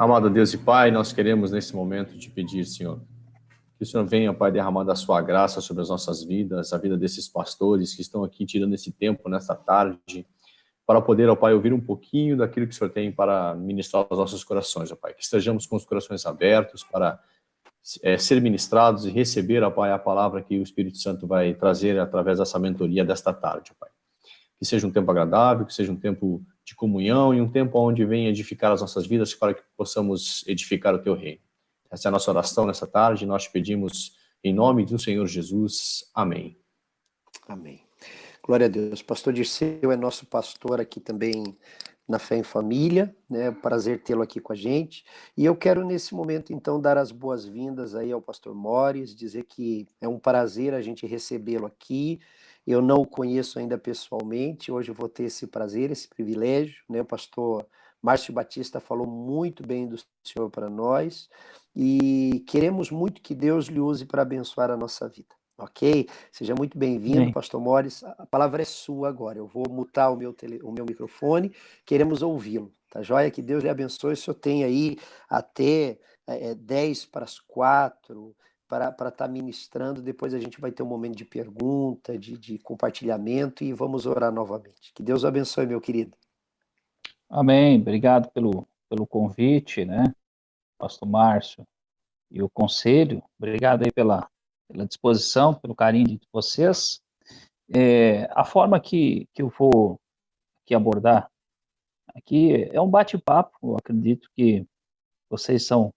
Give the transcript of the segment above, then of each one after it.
Amado Deus e Pai, nós queremos nesse momento te pedir, Senhor, que o Senhor venha, Pai, derramando a sua graça sobre as nossas vidas, a vida desses pastores que estão aqui tirando esse tempo nesta tarde, para poder, ó Pai, ouvir um pouquinho daquilo que o Senhor tem para ministrar aos nossos corações, ó Pai. Que estejamos com os corações abertos para ser ministrados e receber, ó Pai, a palavra que o Espírito Santo vai trazer através dessa mentoria desta tarde, ó Pai. Que seja um tempo agradável, que seja um tempo de comunhão e um tempo onde venha edificar as nossas vidas para que possamos edificar o Teu reino. Essa é a nossa oração nessa tarde, nós te pedimos em nome do Senhor Jesus. Amém. Amém. Glória a Deus. Pastor Dirceu é nosso pastor aqui também na Fé em Família, né? Prazer tê-lo aqui com a gente. E eu quero nesse momento então dar as boas-vindas aí ao pastor Mores, dizer que é um prazer a gente recebê-lo aqui. Eu não o conheço ainda pessoalmente, hoje eu vou ter esse prazer, esse privilégio, né? O pastor Márcio Batista falou muito bem do Senhor para nós e queremos muito que Deus lhe use para abençoar a nossa vida. Ok? Seja muito bem-vindo, pastor Mores. A palavra é sua agora. Eu vou mutar o meu microfone. Queremos ouvi-lo. Tá joia? Que Deus lhe abençoe. O senhor tem aí até 10 para as 4 para estar ministrando. Depois a gente vai ter um momento de pergunta, de compartilhamento e vamos orar novamente. Que Deus o abençoe, meu querido. Amém. Obrigado pelo convite, né? Pastor Márcio e o conselho. Obrigado aí pela disposição, pelo carinho de vocês. A forma que eu vou aqui abordar aqui é um bate-papo. Eu acredito que vocês são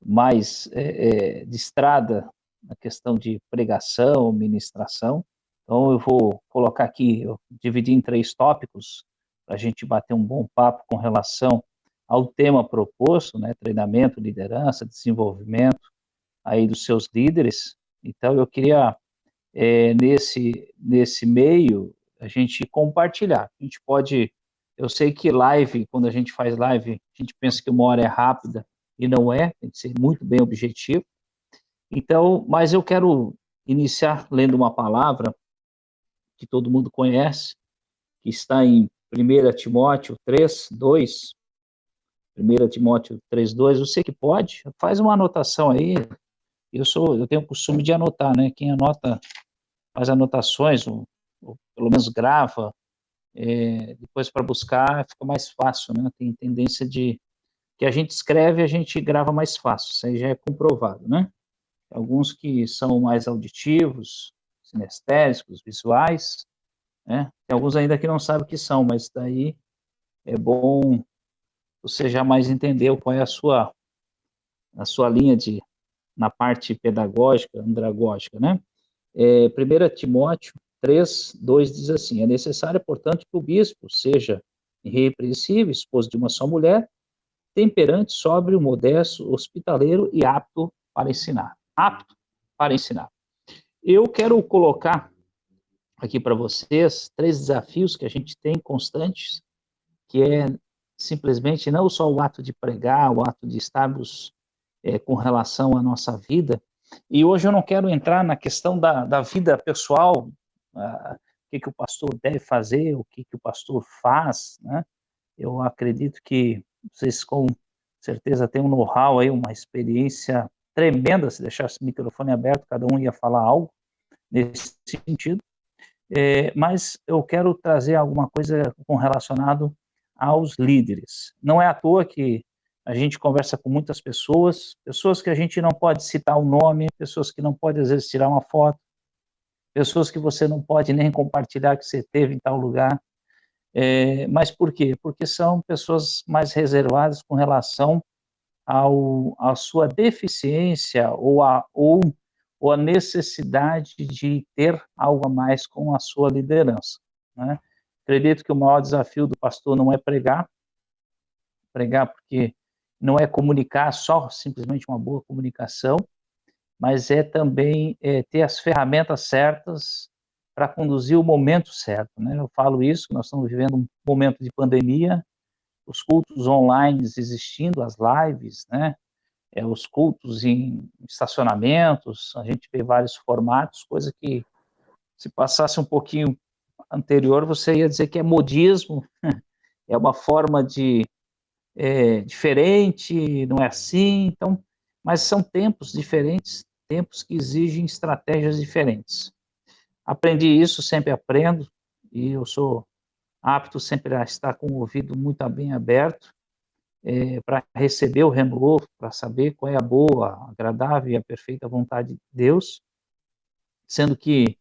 mais de estrada na questão de pregação, ministração. Então eu vou colocar aqui, eu dividi em 3 tópicos para a gente bater um bom papo com relação ao tema proposto, né? Treinamento, liderança, desenvolvimento aí dos seus líderes. Então, eu queria, nesse meio, a gente compartilhar. A gente pode, eu sei que live, quando a gente faz live, a gente pensa que 1 hora é rápida, e não é, tem que ser muito bem objetivo. Então, mas eu quero iniciar lendo uma palavra que todo mundo conhece, que está em 1 Timóteo 3:2, 1 Timóteo 3:2, você que pode, faz uma anotação aí. Eu tenho o costume de anotar, né? Quem anota, faz anotações, ou pelo menos grava, depois para buscar fica mais fácil, né? Tem tendência de que a gente escreve, a gente grava mais fácil, isso aí já é comprovado, né? Alguns que são mais auditivos, sinestésicos, visuais, né? Tem alguns ainda que não sabem o que são, mas daí é bom você já mais entender qual é a sua linha na parte pedagógica, andragógica, né? 1 Timóteo 3:2 diz assim: é necessário, portanto, que o bispo seja irrepreensível, esposo de uma só mulher, temperante, sóbrio, modesto, hospitaleiro e apto para ensinar. Apto para ensinar. Eu quero colocar aqui para vocês 3 desafios que a gente tem constantes, que é simplesmente não só o ato de pregar, o ato de estarmos com relação à nossa vida. E hoje eu não quero entrar na questão da vida pessoal, o que o pastor deve fazer, o que o pastor faz, né? Eu acredito que vocês com certeza têm um know-how aí, uma experiência tremenda. Se deixasse o microfone aberto, cada um ia falar algo nesse sentido. Mas eu quero trazer alguma coisa relacionado aos líderes. Não é à toa que a gente conversa com muitas pessoas que a gente não pode citar o nome, pessoas que não pode, às vezes, tirar uma foto, pessoas que você não pode nem compartilhar que você esteve em tal lugar. Mas por quê? Porque são pessoas mais reservadas com relação à sua deficiência ou a necessidade de ter algo a mais com a sua liderança, né? Acredito que o maior desafio do pastor não é pregar porque não é comunicar só simplesmente uma boa comunicação, mas é também ter as ferramentas certas para conduzir o momento certo, né? Eu falo isso, nós estamos vivendo um momento de pandemia, os cultos online existindo, as lives, né? Os cultos em estacionamentos, a gente vê vários formatos, coisa que se passasse um pouquinho anterior, você ia dizer que é modismo, é uma forma de diferente, não é assim, então, mas são tempos diferentes, tempos que exigem estratégias diferentes. Aprendi isso, sempre aprendo, e eu sou apto sempre a estar com o ouvido muito bem aberto, para receber o renovo, para saber qual é a boa, agradável e a perfeita vontade de Deus, sendo que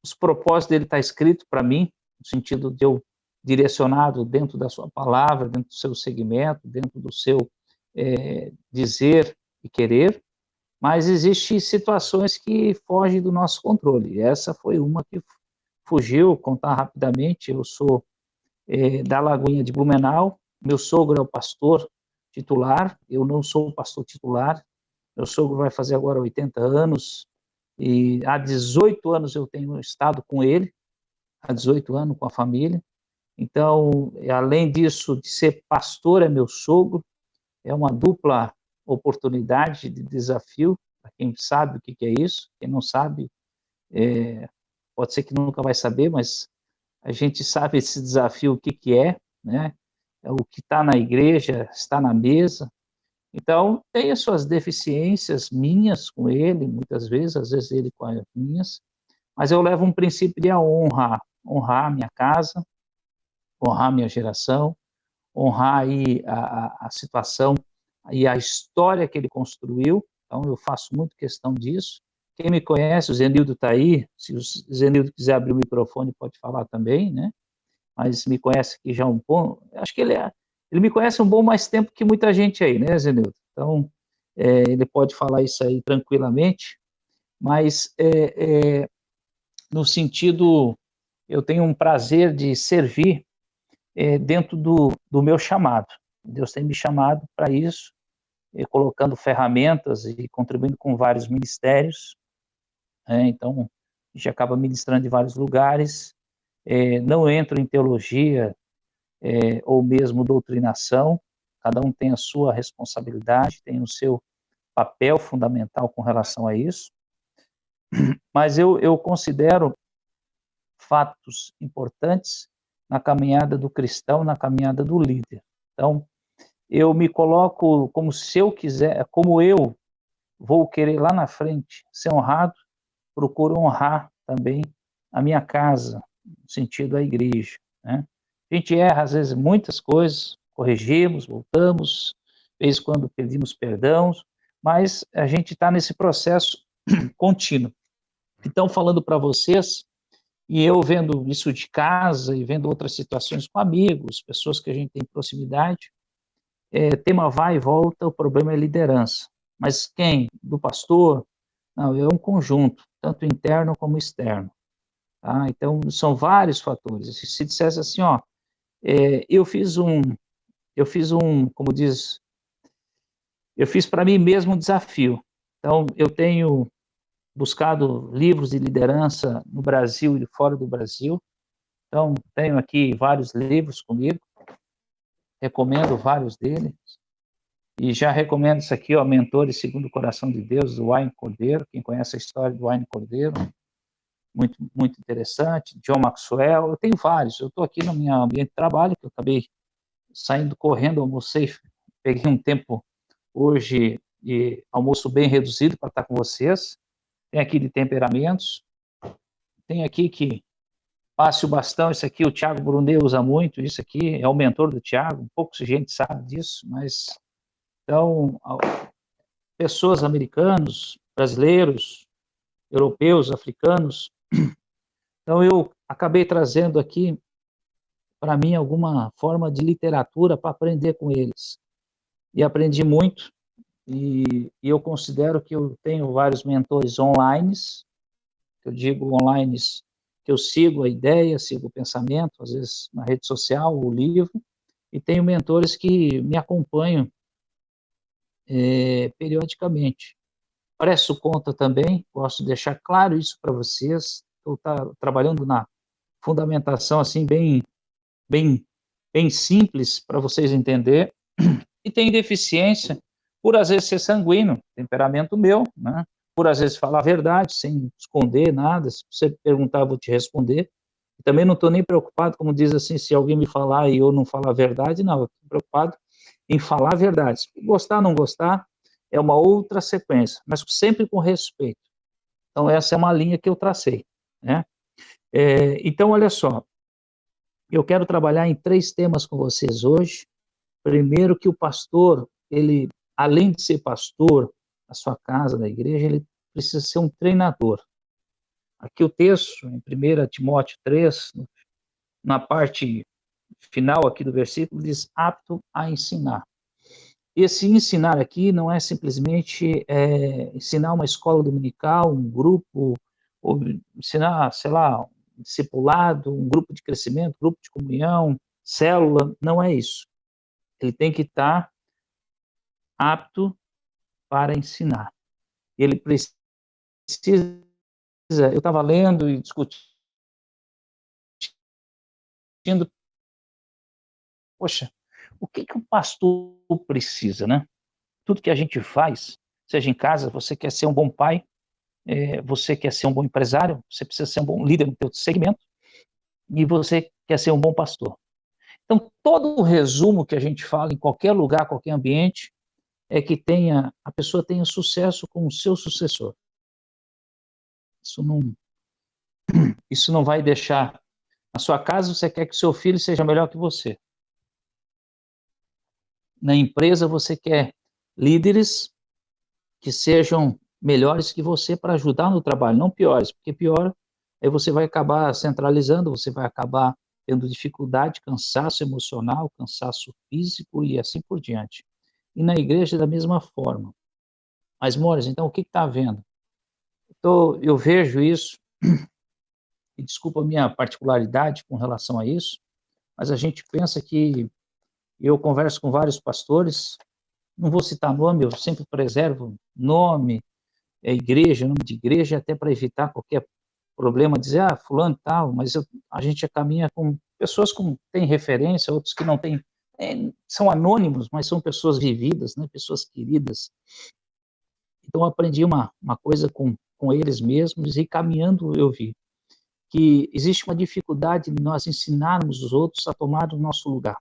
os propósitos dele estão escritos para mim, no sentido de eu direcionado dentro da sua palavra, dentro do seu segmento, dentro do seu dizer e querer, mas existem situações que fogem do nosso controle. E essa foi uma que fugiu. Contar rapidamente, eu sou da Lagoinha de Blumenau, meu sogro é o pastor titular, eu não sou o pastor titular, meu sogro vai fazer agora 80 anos, e há 18 anos eu tenho estado com ele, há 18 anos com a família. Então, além disso, de ser pastor, é meu sogro, é uma dupla oportunidade de desafio, para quem sabe o que é isso, quem não sabe, pode ser que nunca vai saber, mas a gente sabe esse desafio, o que é, né? O que está na igreja, está na mesa. Então, tem as suas deficiências minhas com ele, muitas vezes, às vezes ele com as minhas, mas eu levo um princípio de honrar a minha casa, honrar a minha geração, honrar aí a situação e a história que ele construiu. Então, eu faço muito questão disso. Quem me conhece, o Zenildo está aí, se o Zenildo quiser abrir o microfone, pode falar também, né? Mas me conhece aqui já um bom, acho que ele me conhece um bom mais tempo que muita gente aí, né, Zenildo? Então, ele pode falar isso aí tranquilamente, mas no sentido, eu tenho um prazer de servir dentro do meu chamado. Deus tem me chamado para isso, colocando ferramentas e contribuindo com vários ministérios. Então, a gente acaba ministrando em vários lugares. Não entro em teologia ou mesmo doutrinação, cada um tem a sua responsabilidade, tem o seu papel fundamental com relação a isso, mas eu considero fatos importantes na caminhada do cristão, na caminhada do líder. Então, eu me coloco como se eu quiser, como eu vou querer lá na frente ser honrado, procuro honrar também a minha casa, no sentido da igreja, né? A gente erra, às vezes, muitas coisas, corrigimos, voltamos, de vez em quando pedimos perdão, mas a gente está nesse processo contínuo. Então, falando para vocês, e eu vendo isso de casa e vendo outras situações com amigos, pessoas que a gente tem proximidade, tema vai e volta, o problema é liderança. Mas quem? Do pastor? Não, é um conjunto, tanto interno como externo. Tá? Então, são vários fatores. Se dissesse assim, ó, eu fiz como diz, eu fiz para mim mesmo um desafio. Então, eu tenho buscado livros de liderança no Brasil e fora do Brasil. Então, tenho aqui vários livros comigo, recomendo vários deles, e já recomendo isso aqui, ó, Mentores Segundo o Coração de Deus, do Wayne Cordeiro. Quem conhece a história do Wayne Cordeiro, muito, muito interessante. John Maxwell, eu tenho vários. Eu estou aqui no meu ambiente de trabalho, que eu acabei saindo correndo, almocei, peguei um tempo hoje de almoço bem reduzido para estar com vocês. Tem aqui de temperamentos, tem aqui que passe o bastão, isso aqui o Thiago Brunet usa muito, isso aqui é o mentor do Thiago, pouca gente sabe disso, mas então, pessoas americanos, brasileiros, europeus, africanos, então eu acabei trazendo aqui para mim alguma forma de literatura para aprender com eles, e aprendi muito, e eu considero que eu tenho vários mentores online, eu digo online, que eu sigo a ideia, sigo o pensamento, às vezes na rede social, o livro, e tenho mentores que me acompanham periodicamente. Presto conta também, posso deixar claro isso para vocês, estou trabalhando na fundamentação assim bem simples para vocês entenderem, e tenho deficiência por às vezes ser sanguíneo, temperamento meu, né? Por às vezes falar a verdade, sem esconder nada, se você perguntar eu vou te responder, Também não estou nem preocupado, como diz assim, se alguém me falar e eu não falar a verdade, não, eu estou preocupado em falar a verdade. Se gostar ou não gostar, é uma outra sequência, mas sempre com respeito. Então, essa é uma linha que eu tracei, né? Então, olha só, eu quero trabalhar em 3 temas com vocês hoje. Primeiro, que o pastor, ele, além de ser pastor da sua casa, da igreja, ele precisa ser um treinador. Aqui o texto, em 1 Timóteo 3, na parte final aqui do versículo, diz apto a ensinar. Esse ensinar aqui não é simplesmente ensinar uma escola dominical, um grupo, ou ensinar, sei lá, um discipulado, um grupo de crescimento, grupo de comunhão, célula, não é isso. Ele tem que estar apto para ensinar. Ele precisa, eu estava lendo e discutindo, poxa, o que o pastor precisa, né? Tudo que a gente faz, seja em casa, você quer ser um bom pai, você quer ser um bom empresário, você precisa ser um bom líder no seu segmento, e você quer ser um bom pastor. Então, todo o resumo que a gente fala em qualquer lugar, qualquer ambiente, é que a pessoa tenha sucesso com o seu sucessor. Isso não vai deixar. Na sua casa, você quer que o seu filho seja melhor que você. Na empresa, você quer líderes que sejam melhores que você para ajudar no trabalho, não piores, porque pior, aí você vai acabar centralizando, você vai acabar tendo dificuldade, cansaço emocional, cansaço físico e assim por diante. E na igreja, da mesma forma. Mas, Mores, então, o que está havendo? Eu vejo isso, e desculpa a minha particularidade com relação a isso, mas a gente pensa que, eu converso com vários pastores, não vou citar nome, eu sempre preservo nome, igreja, nome de igreja, até para evitar qualquer problema, dizer, fulano tal, mas a gente caminha com pessoas que têm referência, outros que não têm, são anônimos, mas são pessoas vividas, né, pessoas queridas. Então, eu aprendi uma coisa com eles mesmos, e caminhando eu vi que existe uma dificuldade de nós ensinarmos os outros a tomar o nosso lugar.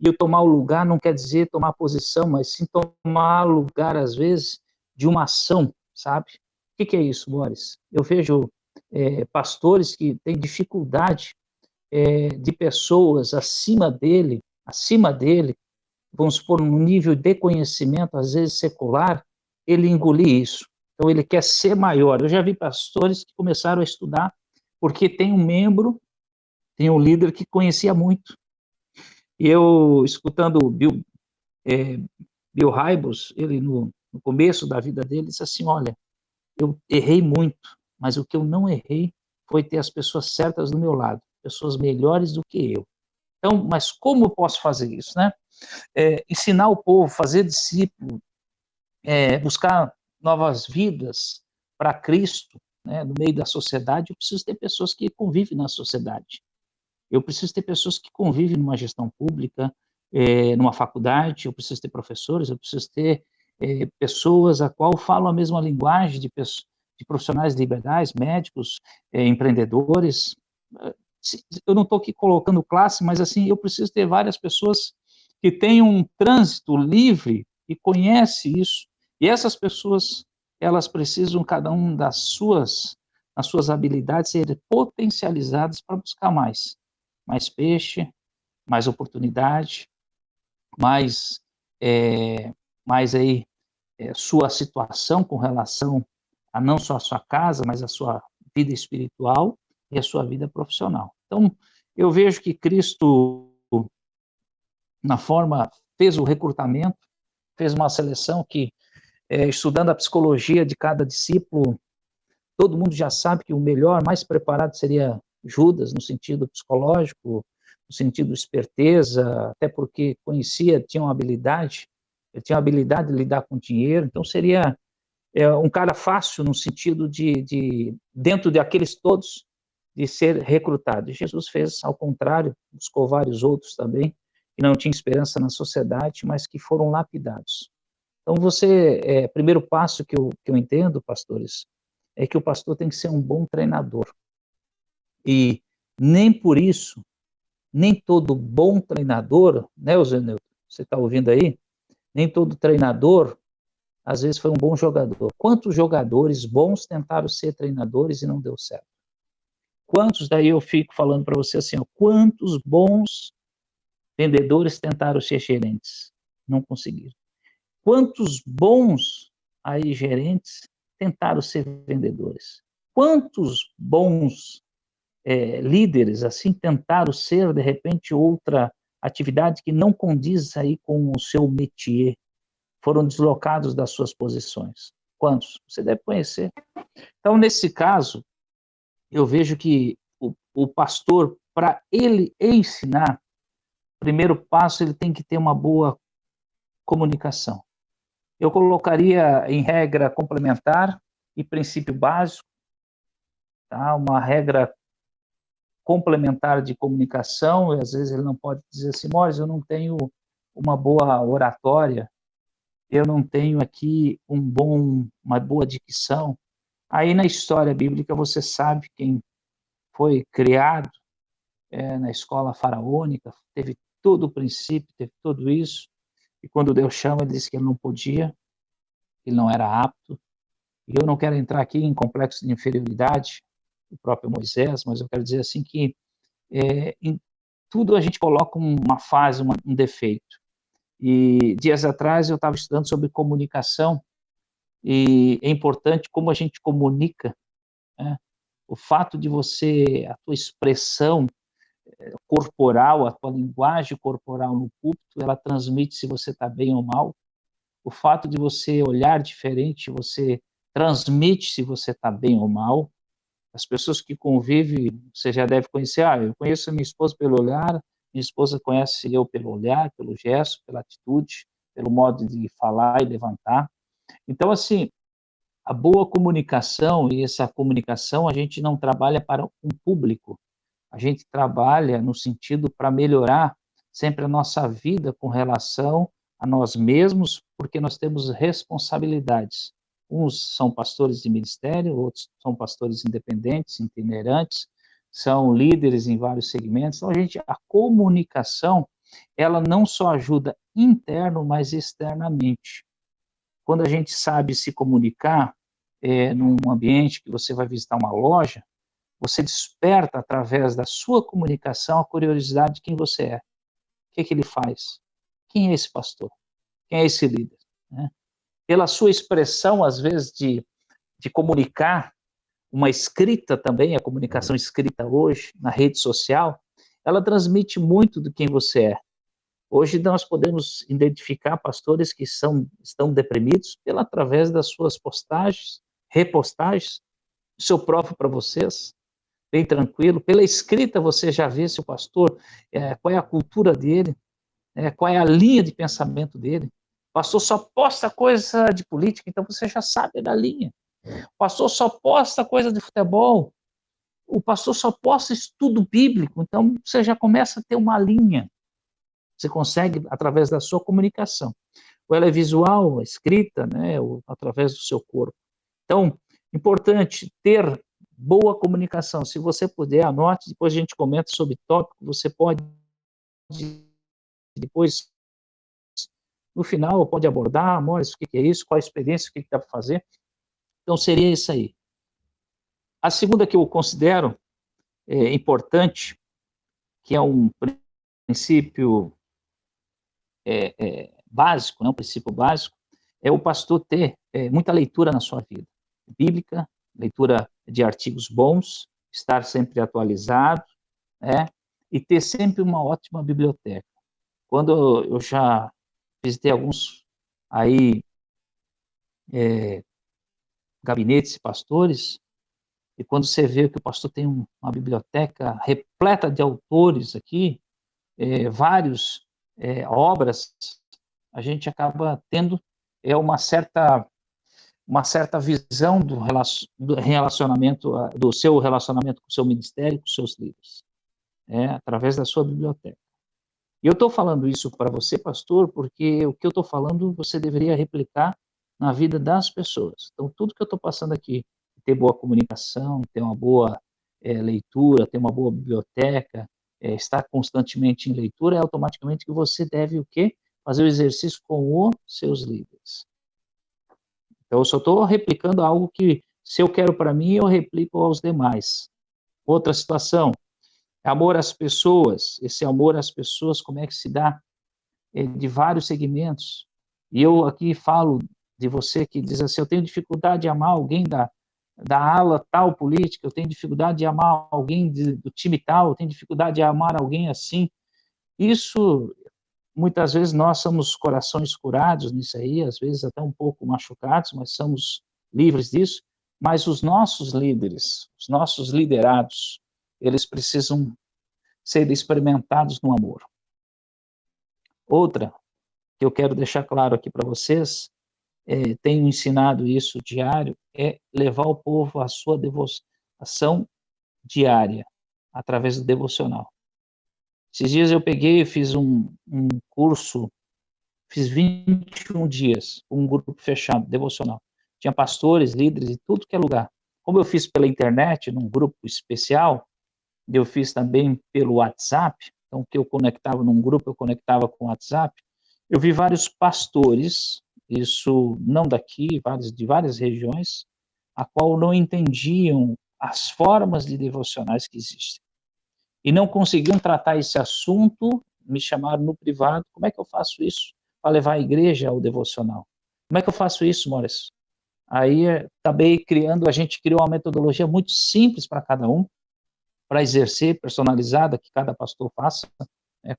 E o tomar o lugar não quer dizer tomar posição, mas sim tomar lugar, às vezes, de uma ação, sabe? O que é isso, Boris? Eu vejo pastores que têm dificuldade de pessoas acima dele, vamos supor, num nível de conhecimento, às vezes secular, ele engolir isso. Então, ele quer ser maior. Eu já vi pastores que começaram a estudar porque tem um membro, tem um líder que conhecia muito. E eu, escutando o Bill Hybels, ele no começo da vida dele, disse assim, olha, eu errei muito, mas o que eu não errei foi ter as pessoas certas do meu lado, pessoas melhores do que eu. Então, mas como eu posso fazer isso, né? Ensinar o povo, fazer discípulo, buscar novas vidas para Cristo, né, no meio da sociedade, eu preciso ter pessoas que convivem na sociedade. Eu preciso ter pessoas que convivem numa gestão pública, numa faculdade, eu preciso ter professores, eu preciso ter pessoas a qual falam a mesma linguagem de profissionais liberais, médicos, empreendedores. Eu não estou aqui colocando classe, mas assim, eu preciso ter várias pessoas que tenham um trânsito livre e conhecem isso. E essas pessoas, elas precisam, cada um as suas habilidades, serem potencializadas para buscar mais peixe, mais oportunidade, mais aí sua situação com relação a não só a sua casa, mas a sua vida espiritual e a sua vida profissional. Então, eu vejo que Cristo, na forma, fez o recrutamento, fez uma seleção que, estudando a psicologia de cada discípulo, todo mundo já sabe que o melhor, mais preparado seria Judas, no sentido psicológico, no sentido de esperteza, até porque tinha uma habilidade, ele tinha a habilidade de lidar com dinheiro, então seria um cara fácil no sentido de dentro de aqueles todos, de ser recrutado. E Jesus fez ao contrário, buscou vários outros também, que não tinham esperança na sociedade, mas que foram lapidados. Então, primeiro passo que eu entendo, pastores, é que o pastor tem que ser um bom treinador. E Nem por isso, nem todo bom treinador, né, Zeneu? Você está ouvindo aí? Nem todo treinador, às vezes, foi um bom jogador. Quantos jogadores bons tentaram ser treinadores e não deu certo? Quantos, daí eu fico falando para você assim, ó, quantos bons vendedores tentaram ser gerentes? Não conseguiram. Quantos bons aí gerentes tentaram ser vendedores? Quantos bons líderes assim tentaram ser, de repente, outra atividade que não condiz aí com o seu métier? Foram deslocados das suas posições. Quantos? Você deve conhecer. Então, nesse caso, eu vejo que o pastor, para ele ensinar, primeiro passo, ele tem que ter uma boa comunicação. Eu colocaria em regra complementar e princípio básico, tá? Uma regra complementar de comunicação, e às vezes ele não pode dizer assim, mas eu não tenho uma boa oratória, eu não tenho aqui uma boa dicção. Aí na história bíblica você sabe quem foi criado na escola faraônica, teve todo o princípio, teve tudo isso, e quando Deus chama, ele disse que ele não podia, ele não era apto. E eu não quero entrar aqui em complexo de inferioridade do próprio Moisés, mas eu quero dizer assim que em tudo a gente coloca uma fase, um defeito. E dias atrás eu estava estudando sobre comunicação, e é importante como a gente comunica, né? O fato de você, a tua expressão corporal, a tua linguagem corporal no púlpito, ela transmite se você está bem ou mal. O fato de você olhar diferente, você transmite se você está bem ou mal. As pessoas que convivem, você já deve conhecer, eu conheço a minha esposa pelo olhar, minha esposa conhece eu pelo olhar, pelo gesto, pela atitude, pelo modo de falar e levantar. Então, assim, a boa comunicação, e essa comunicação a gente não trabalha para um público, a gente trabalha no sentido para melhorar sempre a nossa vida com relação a nós mesmos, porque nós temos responsabilidades. Uns são pastores de ministério, outros são pastores independentes, itinerantes, são líderes em vários segmentos. Então, a comunicação, ela não só ajuda interno, mas externamente. Quando a gente sabe se comunicar num ambiente que você vai visitar uma loja, você desperta, através da sua comunicação, a curiosidade de quem você é. O que ele faz? Quem é esse pastor? Quem é esse líder? Né? Pela sua expressão, às vezes, de comunicar, uma escrita também, a comunicação escrita hoje, na rede social, ela transmite muito de quem você é. Hoje nós podemos identificar pastores que estão deprimidos através das suas postagens, repostagens, seu próprio para vocês, bem tranquilo. Pela escrita você já vê se o pastor, qual é a cultura dele, qual é a linha de pensamento dele. O pastor só posta coisa de política, então você já sabe da linha. O pastor só posta coisa de futebol. O pastor só posta estudo bíblico, então você já começa a ter uma linha. Você consegue através da sua comunicação. Ou ela é visual, escrita, né, ou através do seu corpo. Então, importante ter boa comunicação. Se você puder, anote, depois a gente comenta sobre tópico, você pode depois, no final, pode abordar, amor, o que é isso, qual a experiência, o que dá para fazer. Então, seria isso aí. A segunda que eu considero importante, que é um princípio básico, né, um princípio básico, é o pastor ter muita leitura na sua vida. Bíblica, leitura de artigos bons, estar sempre atualizado, e ter sempre uma ótima biblioteca. Quando eu já visitei alguns aí gabinetes e pastores, e quando você vê que o pastor tem uma biblioteca repleta de autores aqui, várias obras, a gente acaba tendo uma certa visão do relacionamento, do seu relacionamento com o seu ministério, com os seus livros, através da sua biblioteca. E eu estou falando isso para você, pastor, porque o que eu estou falando você deveria replicar na vida das pessoas. Então, tudo que eu estou passando aqui, ter boa comunicação, ter uma boa leitura, ter uma boa biblioteca, estar constantemente em leitura, é automaticamente que você deve o quê? Fazer o exercício com os seus líderes. Então, eu só estou replicando algo que, se eu quero para mim, eu replico aos demais. Outra situação, amor às pessoas. Esse amor às pessoas, como é que se dá? De vários segmentos. E eu aqui falo de você que diz assim, eu tenho dificuldade de amar alguém da ala tal política, eu tenho dificuldade de amar alguém do time tal, eu tenho dificuldade de amar alguém assim. Isso, muitas vezes, nós somos corações curados nisso aí, às vezes até um pouco machucados, mas somos livres disso. Mas os nossos líderes, os nossos liderados, eles precisam ser experimentados no amor. Outra, que eu quero deixar claro aqui para vocês, tenho ensinado isso diário, é levar o povo à sua devoção diária, através do devocional. Esses dias eu peguei e fiz um curso, fiz 21 dias, um grupo fechado, devocional. Tinha pastores, líderes de tudo que é lugar. Como eu fiz pela internet, num grupo especial, eu fiz também pelo WhatsApp, então que eu conectava num grupo, eu conectava com o WhatsApp, eu vi vários pastores, isso não daqui, de várias regiões, a qual não entendiam as formas de devocionais que existem. E não conseguiam tratar esse assunto, me chamaram no privado, como é que eu faço isso para levar a igreja ao devocional? Como é que eu faço isso, Maurício? Aí a gente criou uma metodologia muito simples para cada um, para exercer, personalizada, que cada pastor faça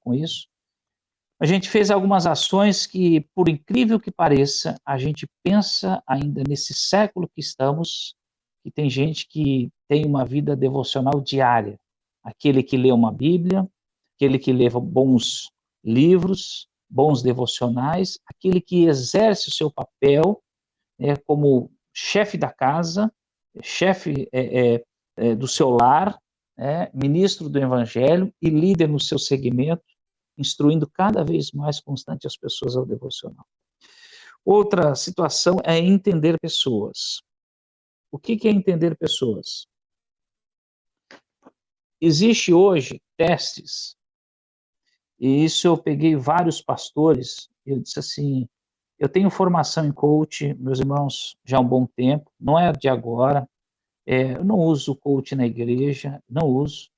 com isso. A gente fez algumas ações que, por incrível que pareça, a gente pensa ainda nesse século que estamos, que tem gente que tem uma vida devocional diária. Aquele que lê uma Bíblia, aquele que lê bons livros, bons devocionais, aquele que exerce o seu papel como chefe da casa, chefe do seu lar, ministro do Evangelho e líder no seu segmento, instruindo cada vez mais constante as pessoas ao devocional. Outra situação é entender pessoas. O que é entender pessoas? Existe hoje testes, e isso eu peguei vários pastores, eu disse assim, eu tenho formação em coach, meus irmãos, já há um bom tempo, não é de agora, eu não uso coach na igreja, não uso.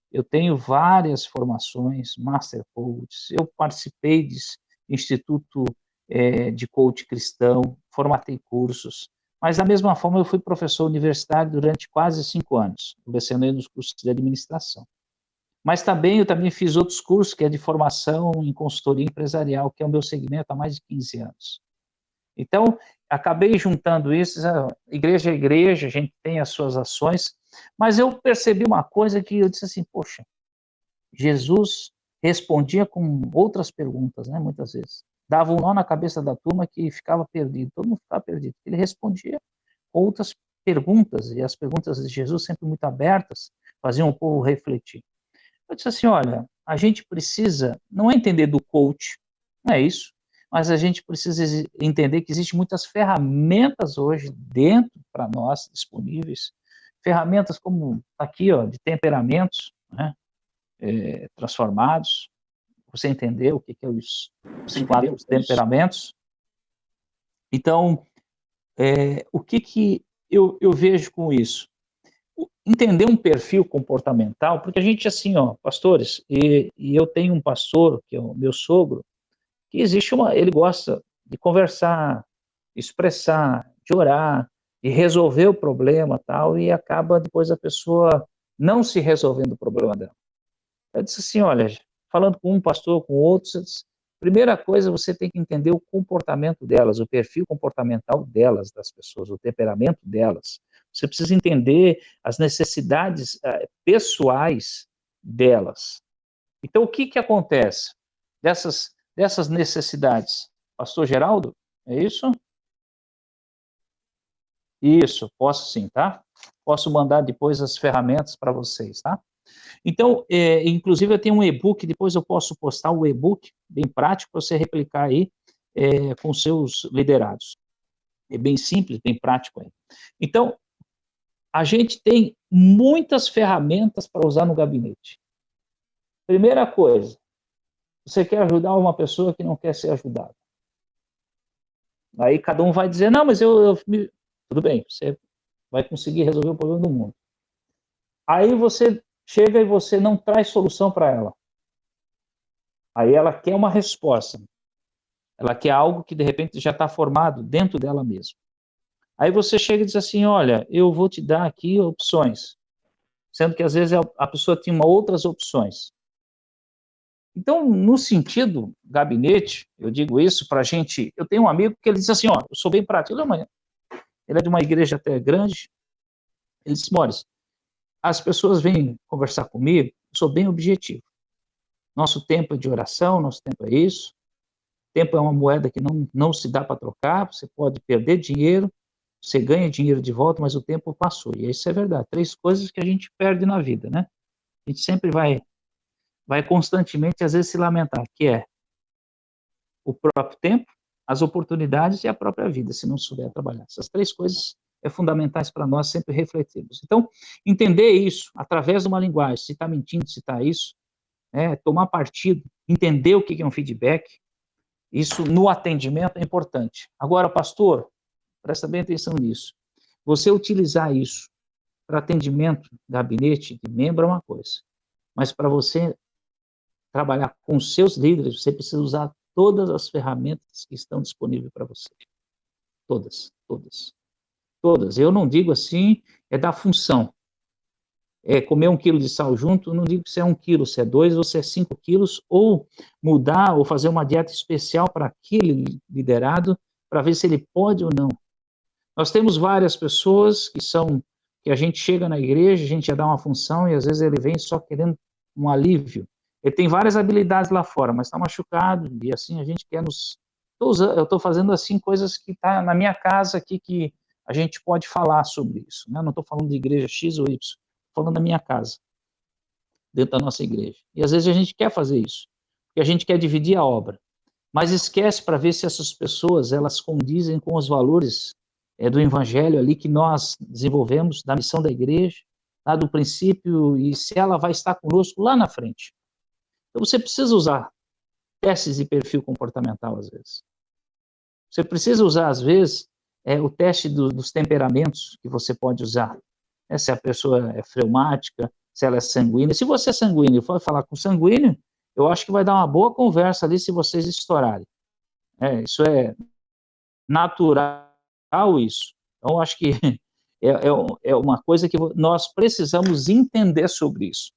Eu tenho várias formações, Master Coach, eu participei de Instituto de Coach Cristão, formatei cursos, mas da mesma forma eu fui professor universitário durante quase 5 anos, lecionei nos cursos de administração. Mas eu também fiz outros cursos, que é de formação em consultoria empresarial, que é o meu segmento há mais de 15 anos. Então, acabei juntando isso, igreja é igreja, a gente tem as suas ações, mas eu percebi uma coisa que eu disse assim, poxa, Jesus respondia com outras perguntas, né, muitas vezes. Dava um nó na cabeça da turma que ficava perdido, todo mundo ficava perdido. Ele respondia com outras perguntas, e as perguntas de Jesus sempre muito abertas, faziam o povo refletir. Eu disse assim, olha, a gente precisa, não é entender do coach, não é isso, mas a gente precisa entender que existem muitas ferramentas hoje dentro para nós disponíveis, ferramentas como aqui, ó, de temperamentos, né, transformados. Você entendeu o que é os 4 temperamentos? Então, o que eu vejo com isso? Entender um perfil comportamental, porque a gente, assim, ó, pastores, e eu tenho um pastor, que é o meu sogro, que ele gosta de conversar, expressar, de orar, de resolver o problema tal, e acaba depois a pessoa não se resolvendo o problema dela. Eu disse assim, olha, falando com um pastor, com outros, primeira coisa, você tem que entender o comportamento delas, o perfil comportamental delas, das pessoas, o temperamento delas. Você precisa entender as necessidades pessoais delas. Então, o que acontece dessas necessidades? Pastor Geraldo, é isso? Isso, posso sim, tá? Posso mandar depois as ferramentas para vocês, tá? Então, inclusive eu tenho um e-book, depois eu posso postar o e-book, bem prático, para você replicar aí com seus liderados. É bem simples, bem prático aí. Então, a gente tem muitas ferramentas para usar no gabinete. Primeira coisa, você quer ajudar uma pessoa que não quer ser ajudada. Aí cada um vai dizer, não, mas tudo bem, você vai conseguir resolver o problema do mundo. Aí você chega e você não traz solução para ela. Aí ela quer uma resposta. Ela quer algo que, de repente, já está formado dentro dela mesma. Aí você chega e diz assim, olha, eu vou te dar aqui opções. Sendo que, às vezes, a pessoa tinha outras opções. Então, no sentido gabinete, eu digo isso para a gente... Eu tenho um amigo que ele diz assim, ó, eu sou bem prático. Ele é de uma igreja até grande. Ele disse, Maurício, as pessoas vêm conversar comigo, eu sou bem objetivo. Nosso tempo é de oração, nosso tempo é isso. Tempo é uma moeda que não se dá para trocar, você pode perder dinheiro, você ganha dinheiro de volta, mas o tempo passou. E isso é verdade. 3 coisas que a gente perde na vida, né? A gente sempre vai constantemente, às vezes, se lamentar, que é o próprio tempo, as oportunidades e a própria vida, se não souber trabalhar. Essas 3 coisas é fundamentais para nós sempre refletirmos. Então, entender isso através de uma linguagem, se está mentindo, se está isso, tomar partido, entender o que é um feedback, isso no atendimento é importante. Agora, pastor, presta bem atenção nisso. Você utilizar isso para atendimento, gabinete de membro é uma coisa, mas para você trabalhar com seus líderes, você precisa usar todas as ferramentas que estão disponíveis para você. Todas, todas. Todas. Eu não digo assim, é da função. Comer 1 quilo de sal junto, eu não digo se é 1 quilo, se é 2 ou se é 5 quilos, ou mudar ou fazer uma dieta especial para aquele liderado, para ver se ele pode ou não. Nós temos várias pessoas que a gente chega na igreja, a gente já dá uma função e às vezes ele vem só querendo um alívio. Ele tem várias habilidades lá fora, mas está machucado, e assim a gente quer eu estou fazendo assim coisas que está na minha casa aqui que a gente pode falar sobre isso, né? Não estou falando de igreja X ou Y, estou falando da minha casa, dentro da nossa igreja. E às vezes a gente quer fazer isso, porque a gente quer dividir a obra, mas esquece para ver se essas pessoas, elas condizem com os valores do evangelho ali que nós desenvolvemos, da missão da igreja, lá do princípio, e se ela vai estar conosco lá na frente. Então você precisa usar testes de perfil comportamental, às vezes. Você precisa usar, às vezes, o teste dos temperamentos que você pode usar. Se a pessoa é fleumática, se ela é sanguínea. Se você é sanguíneo e for falar com sanguíneo, eu acho que vai dar uma boa conversa ali se vocês estourarem. Isso é natural, isso. Então, eu acho que é uma coisa que nós precisamos entender sobre isso.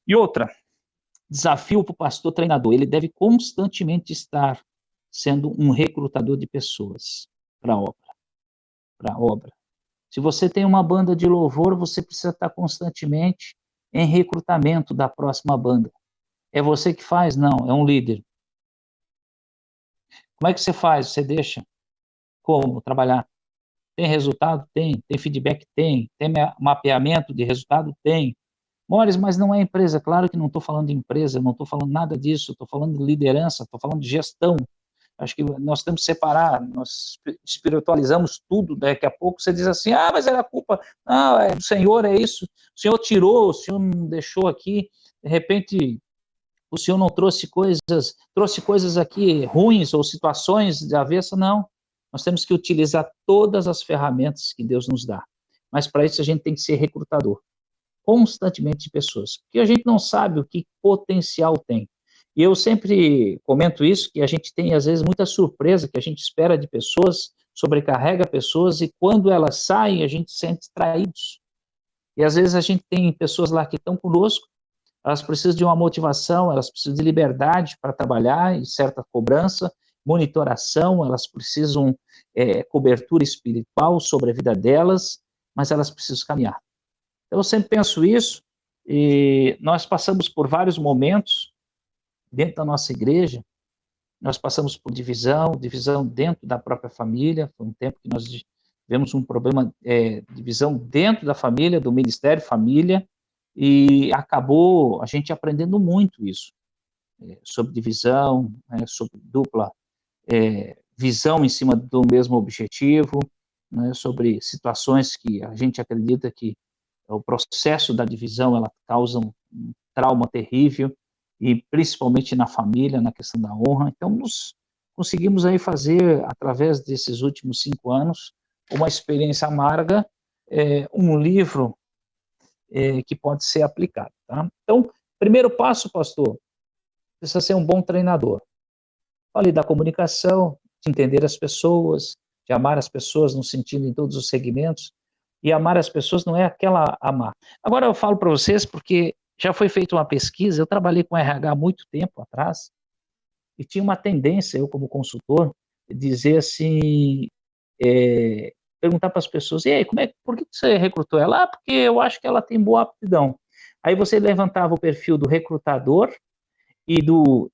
E outra, desafio para o pastor treinador, ele deve constantemente estar sendo um recrutador de pessoas para a obra. Se você tem uma banda de louvor, você precisa estar constantemente em recrutamento da próxima banda. É você que faz? Não, é um líder. Como é que você faz? Você deixa? Como trabalhar? Tem resultado? Tem. Tem feedback? Tem. Tem mapeamento de resultado? Tem. Maurício, mas não é empresa. Claro que não estou falando de empresa, não estou falando nada disso, estou falando de liderança, estou falando de gestão. Acho que nós temos que separar, nós espiritualizamos tudo, daqui a pouco você diz assim, mas era culpa, não, é do Senhor, é isso, o Senhor tirou, o Senhor não deixou aqui, de repente o Senhor não trouxe coisas aqui ruins ou situações de avessa, não. Nós temos que utilizar todas as ferramentas que Deus nos dá, mas para isso a gente tem que ser recrutador, constantemente de pessoas, porque a gente não sabe o que potencial tem. E eu sempre comento isso, que a gente tem, às vezes, muita surpresa, que a gente espera de pessoas, sobrecarrega pessoas, e quando elas saem, a gente se sente traídos. E, às vezes, a gente tem pessoas lá que estão conosco, elas precisam de uma motivação, elas precisam de liberdade para trabalhar, e certa cobrança, monitoração, elas precisam cobertura espiritual sobre a vida delas, mas elas precisam caminhar. Então, eu sempre penso isso, e nós passamos por vários momentos, dentro da nossa igreja, nós passamos por divisão dentro da própria família, foi um tempo que nós tivemos um problema, divisão dentro da família, do ministério família, e acabou a gente aprendendo muito isso, sobre divisão, sobre dupla visão em cima do mesmo objetivo, né, sobre situações que a gente acredita que o processo da divisão, ela causa um trauma terrível, e principalmente na família, na questão da honra. Então, nós conseguimos aí fazer, através desses últimos 5 anos, uma experiência amarga, um livro que pode ser aplicado. Tá? Então, primeiro passo, pastor, precisa ser um bom treinador. Falei da comunicação, de entender as pessoas, de amar as pessoas no sentido em todos os segmentos, e amar as pessoas não é aquela amar. Agora eu falo para vocês porque já foi feita uma pesquisa, eu trabalhei com RH há muito tempo atrás, e tinha uma tendência, eu como consultor, dizer assim, perguntar para as pessoas, e aí, por que você recrutou ela? Porque eu acho que ela tem boa aptidão. Aí você levantava o perfil do recrutador e do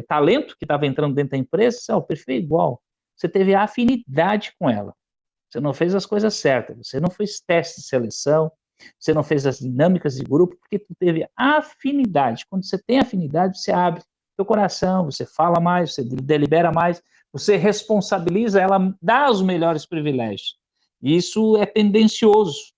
talento que estava entrando dentro da empresa, o perfil é igual. Você teve afinidade com ela. Você não fez as coisas certas, você não fez teste de seleção, você não fez as dinâmicas de grupo, porque tu teve afinidade. Quando você tem afinidade, você abre seu coração, você fala mais, você delibera mais, você responsabiliza ela, dá os melhores privilégios. E isso é tendencioso.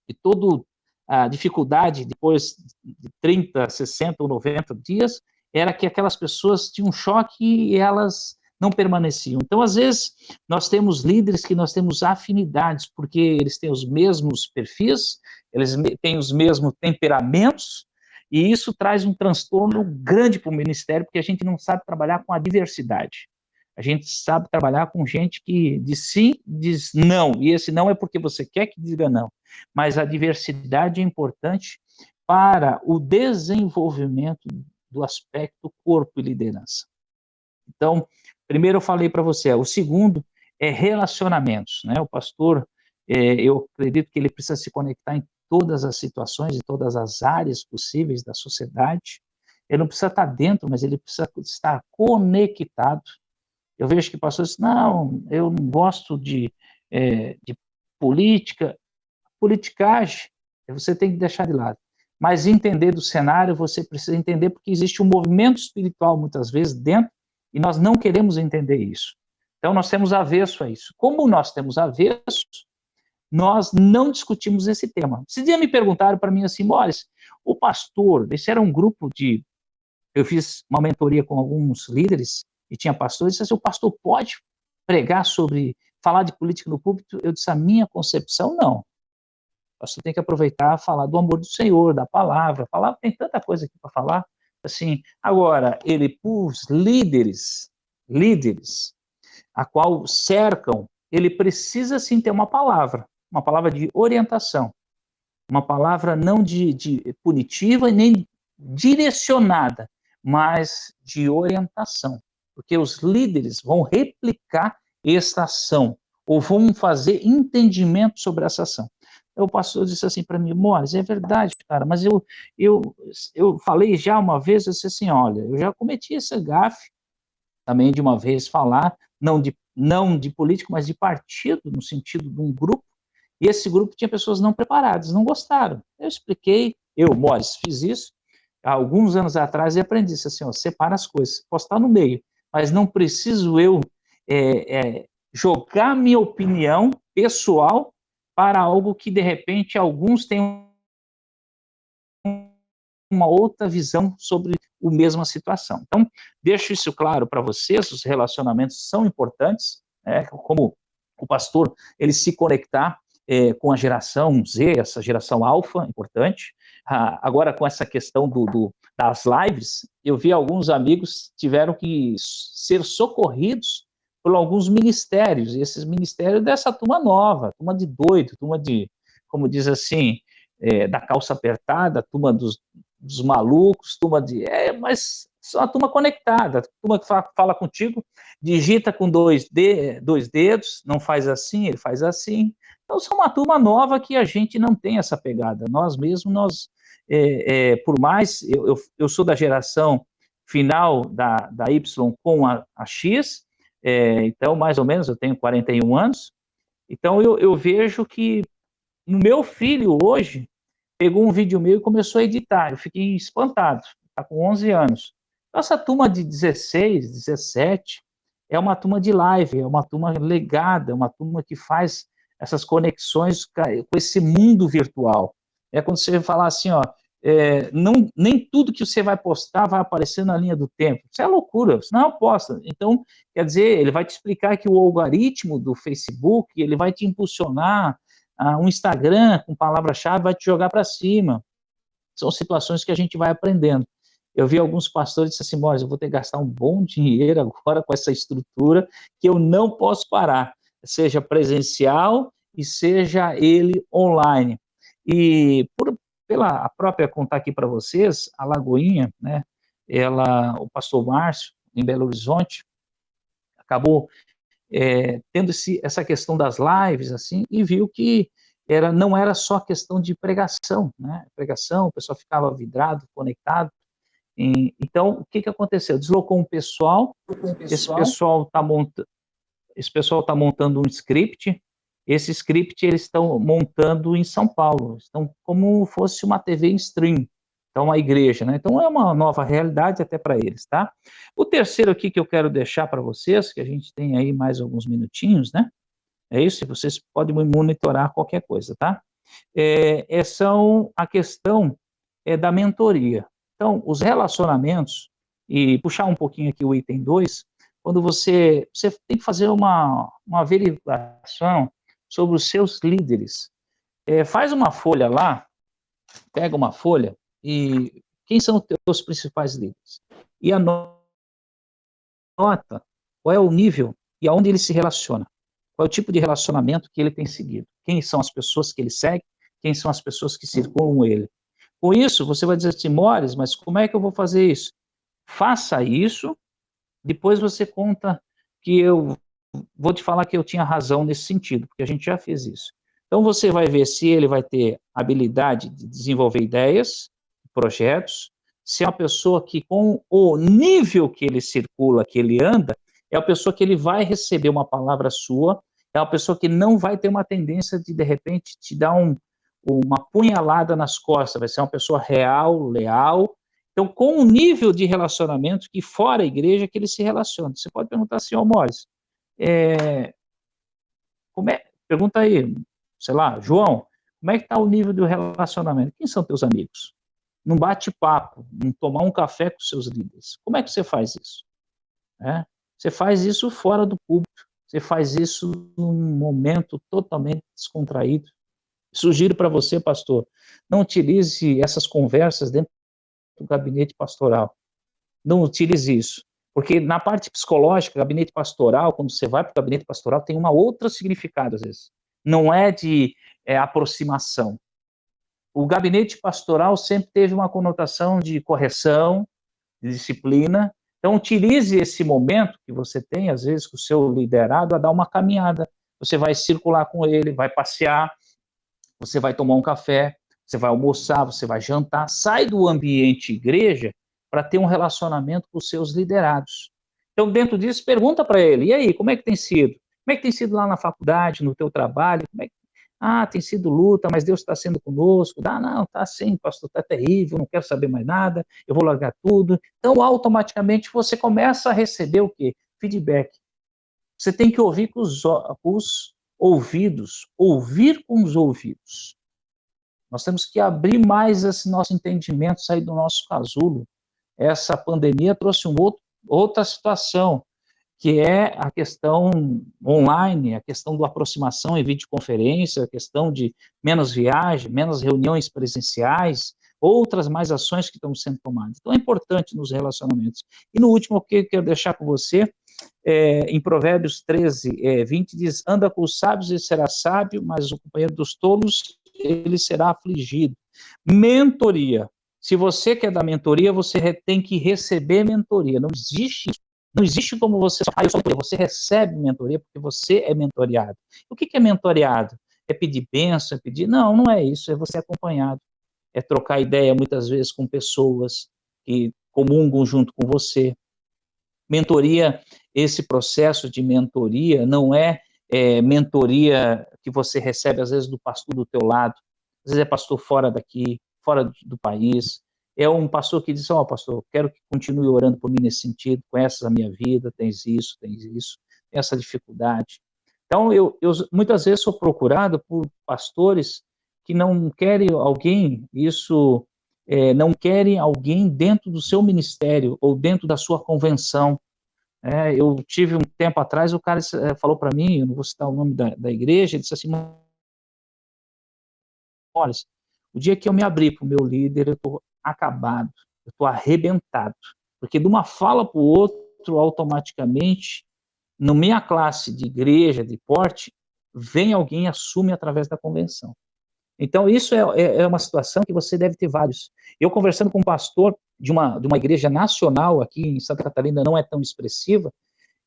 E toda a dificuldade, depois de 30, 60 ou 90 dias, era que aquelas pessoas tinham um choque e elas não permaneciam. Então, às vezes, nós temos líderes que nós temos afinidades, porque eles têm os mesmos perfis, eles têm os mesmos temperamentos, e isso traz um transtorno grande para o ministério, porque a gente não sabe trabalhar com a diversidade. A gente sabe trabalhar com gente que diz sim, diz não, e esse não é porque você quer que diga não, mas a diversidade é importante para o desenvolvimento do aspecto corpo e liderança. Então, primeiro eu falei para você, o segundo é relacionamentos, né? O pastor, eu acredito que ele precisa se conectar em todas as situações, em todas as áreas possíveis da sociedade. Ele não precisa estar dentro, mas ele precisa estar conectado. Eu vejo que pastores, não, eu não gosto de política, politicagem, você tem que deixar de lado. Mas entender do cenário, você precisa entender, porque existe um movimento espiritual, muitas vezes, dentro, e nós não queremos entender isso. Então, nós temos avesso a isso. Como nós temos avesso, nós não discutimos esse tema. Esse dia me perguntaram para mim assim, Mores, o pastor, esse era um grupo de... Eu fiz uma mentoria com alguns líderes, e tinha pastores, e disse assim, o pastor pode pregar sobre, falar de política no púlpito? Eu disse, a minha concepção, não. O pastor tem que aproveitar, falar do amor do Senhor, da palavra, tem tanta coisa aqui para falar, assim, agora, ele, os líderes, a qual cercam, ele precisa sim ter uma palavra de orientação, uma palavra não de punitiva e nem direcionada, mas de orientação, porque os líderes vão replicar essa ação, ou vão fazer entendimento sobre essa ação. O pastor disse assim para mim, Mores, é verdade, cara, mas eu falei já uma vez, eu disse assim, olha, eu já cometi esse gafe, também de uma vez falar, não de político, mas de partido, no sentido de um grupo, e esse grupo tinha pessoas não preparadas, não gostaram. Eu expliquei, Mores, fiz isso, há alguns anos atrás, e aprendi isso assim, ó, separa as coisas, posso estar no meio, mas não preciso eu jogar minha opinião pessoal para algo que, de repente, alguns têm uma outra visão sobre a mesma situação. Então, deixo isso claro para vocês, os relacionamentos são importantes, como o pastor, ele se conectar com a geração Z, essa geração alfa, importante. Agora, com essa questão das lives, eu vi alguns amigos tiveram que ser socorridos por alguns ministérios, e esses ministérios dessa turma nova, turma de doido, turma de, como diz assim, da calça apertada, turma dos malucos, turma de... mas são uma turma conectada, turma que fala contigo, digita com dois dedos, não faz assim, ele faz assim. Então, são uma turma nova que a gente não tem essa pegada. Nós mesmos, por mais... Eu sou da geração final da Y com a X, então, mais ou menos, eu tenho 41 anos, então eu vejo que o meu filho hoje pegou um vídeo meu e começou a editar, eu fiquei espantado, está com 11 anos. Essa turma de 16, 17, é uma turma de live, é uma turma legada, é uma turma que faz essas conexões com esse mundo virtual. É quando você falar assim, ó, nem tudo que você vai postar vai aparecer na linha do tempo. Isso é loucura, você não posta. Então, quer dizer, ele vai te explicar que o algoritmo do Facebook, ele vai te impulsionar a um Instagram com palavra-chave, vai te jogar para cima. São situações que a gente vai aprendendo. Eu vi alguns pastores que disseram assim, Mores, eu vou ter que gastar um bom dinheiro agora com essa estrutura que eu não posso parar, seja presencial e seja ele online. E pela própria contar aqui para vocês, a Lagoinha, né, o pastor Márcio, em Belo Horizonte, acabou tendo essa questão das lives, assim, e viu que não era só questão de pregação, né? Pregação, o pessoal ficava vidrado, conectado. Então, o que aconteceu? Deslocou um pessoal, esse pessoal está montando um script, esse script eles estão montando em São Paulo, estão como fosse uma TV em stream, então uma igreja, né? Então é uma nova realidade até para eles, tá? O terceiro aqui que eu quero deixar para vocês, que a gente tem aí mais alguns minutinhos, né? É isso, vocês podem monitorar qualquer coisa, tá? São a questão da mentoria. Então, os relacionamentos, e puxar um pouquinho aqui o item 2, quando você tem que fazer uma averiguação sobre os seus líderes. Faz uma folha lá, pega uma folha, e quem são os teus principais líderes? E anota qual é o nível e aonde ele se relaciona. Qual é o tipo de relacionamento que ele tem seguido? Quem são as pessoas que ele segue? Quem são as pessoas que circulam ele? Com isso, você vai dizer assim, Mores, mas como é que eu vou fazer isso? Faça isso, depois você conta que eu vou te falar que eu tinha razão nesse sentido, porque a gente já fez isso. Então, você vai ver se ele vai ter habilidade de desenvolver ideias, projetos, se é uma pessoa que, com o nível que ele circula, que ele anda, é a pessoa que ele vai receber uma palavra sua, é uma pessoa que não vai ter uma tendência de repente, te dar uma punhalada nas costas, vai ser uma pessoa real, leal. Então, com o nível de relacionamento que fora a igreja que ele se relaciona. Você pode perguntar assim, Mores, pergunta aí, sei lá, João, como é que está o nível do relacionamento? Quem são teus amigos? Num bate-papo, num tomar um café com seus líderes. Como é que você faz isso? Você faz isso fora do público, você faz isso num momento totalmente descontraído. Sugiro para você, pastor, não utilize essas conversas dentro do gabinete pastoral. Não utilize isso. Porque na parte psicológica, gabinete pastoral, quando você vai para o gabinete pastoral, tem uma outra significado, às vezes. Não é de aproximação. O gabinete pastoral sempre teve uma conotação de correção, de disciplina. Então, utilize esse momento que você tem, às vezes, com o seu liderado, a dar uma caminhada. Você vai circular com ele, vai passear, você vai tomar um café, você vai almoçar, você vai jantar. Sai do ambiente igreja para ter um relacionamento com os seus liderados. Então, dentro disso, pergunta para ele, e aí, como é que tem sido? Como é que tem sido lá na faculdade, no teu trabalho? Tem sido luta, mas Deus está sendo conosco. Não, está sim, pastor, está terrível, não quero saber mais nada, eu vou largar tudo. Então, automaticamente, você começa a receber o quê? Feedback. Você tem que ouvir com os ouvidos, ouvir com os ouvidos. Nós temos que abrir mais esse nosso entendimento, sair do nosso casulo. Essa pandemia trouxe outra situação, que é a questão online, a questão da aproximação em videoconferência, a questão de menos viagem, menos reuniões presenciais, outras mais ações que estão sendo tomadas. Então, é importante nos relacionamentos. E no último, o que eu quero deixar com você, em Provérbios 13, 20, diz, anda com os sábios e será sábio, mas o companheiro dos tolos, ele será afligido. Mentoria. Se você quer dar mentoria, você tem que receber mentoria. Não existe como você... eu sou mentoria. Você recebe mentoria porque você é mentoriado. O que é mentoriado? É pedir bênção, é pedir... Não é isso. É você acompanhado. É trocar ideia, muitas vezes, com pessoas que comungam junto com você. Mentoria, esse processo de mentoria não é mentoria que você recebe, às vezes, do pastor do teu lado. Às vezes é pastor fora daqui, fora do país. É um pastor que diz, pastor, quero que continue orando por mim nesse sentido, conheces a minha vida, tens isso, tem essa dificuldade. Então, eu muitas vezes sou procurado por pastores que não querem alguém, não querem alguém dentro do seu ministério ou dentro da sua convenção. Eu tive um tempo atrás, o cara falou para mim, eu não vou citar o nome da igreja, ele disse assim: olha, o dia que eu me abrir para o meu líder, eu estou acabado, eu estou arrebentado, porque de uma fala para o outro, automaticamente, na minha classe de igreja, de porte, vem alguém e assume através da convenção. Então, isso é uma situação que você deve ter vários. Eu conversando com um pastor de uma igreja nacional aqui em Santa Catarina, não é tão expressiva,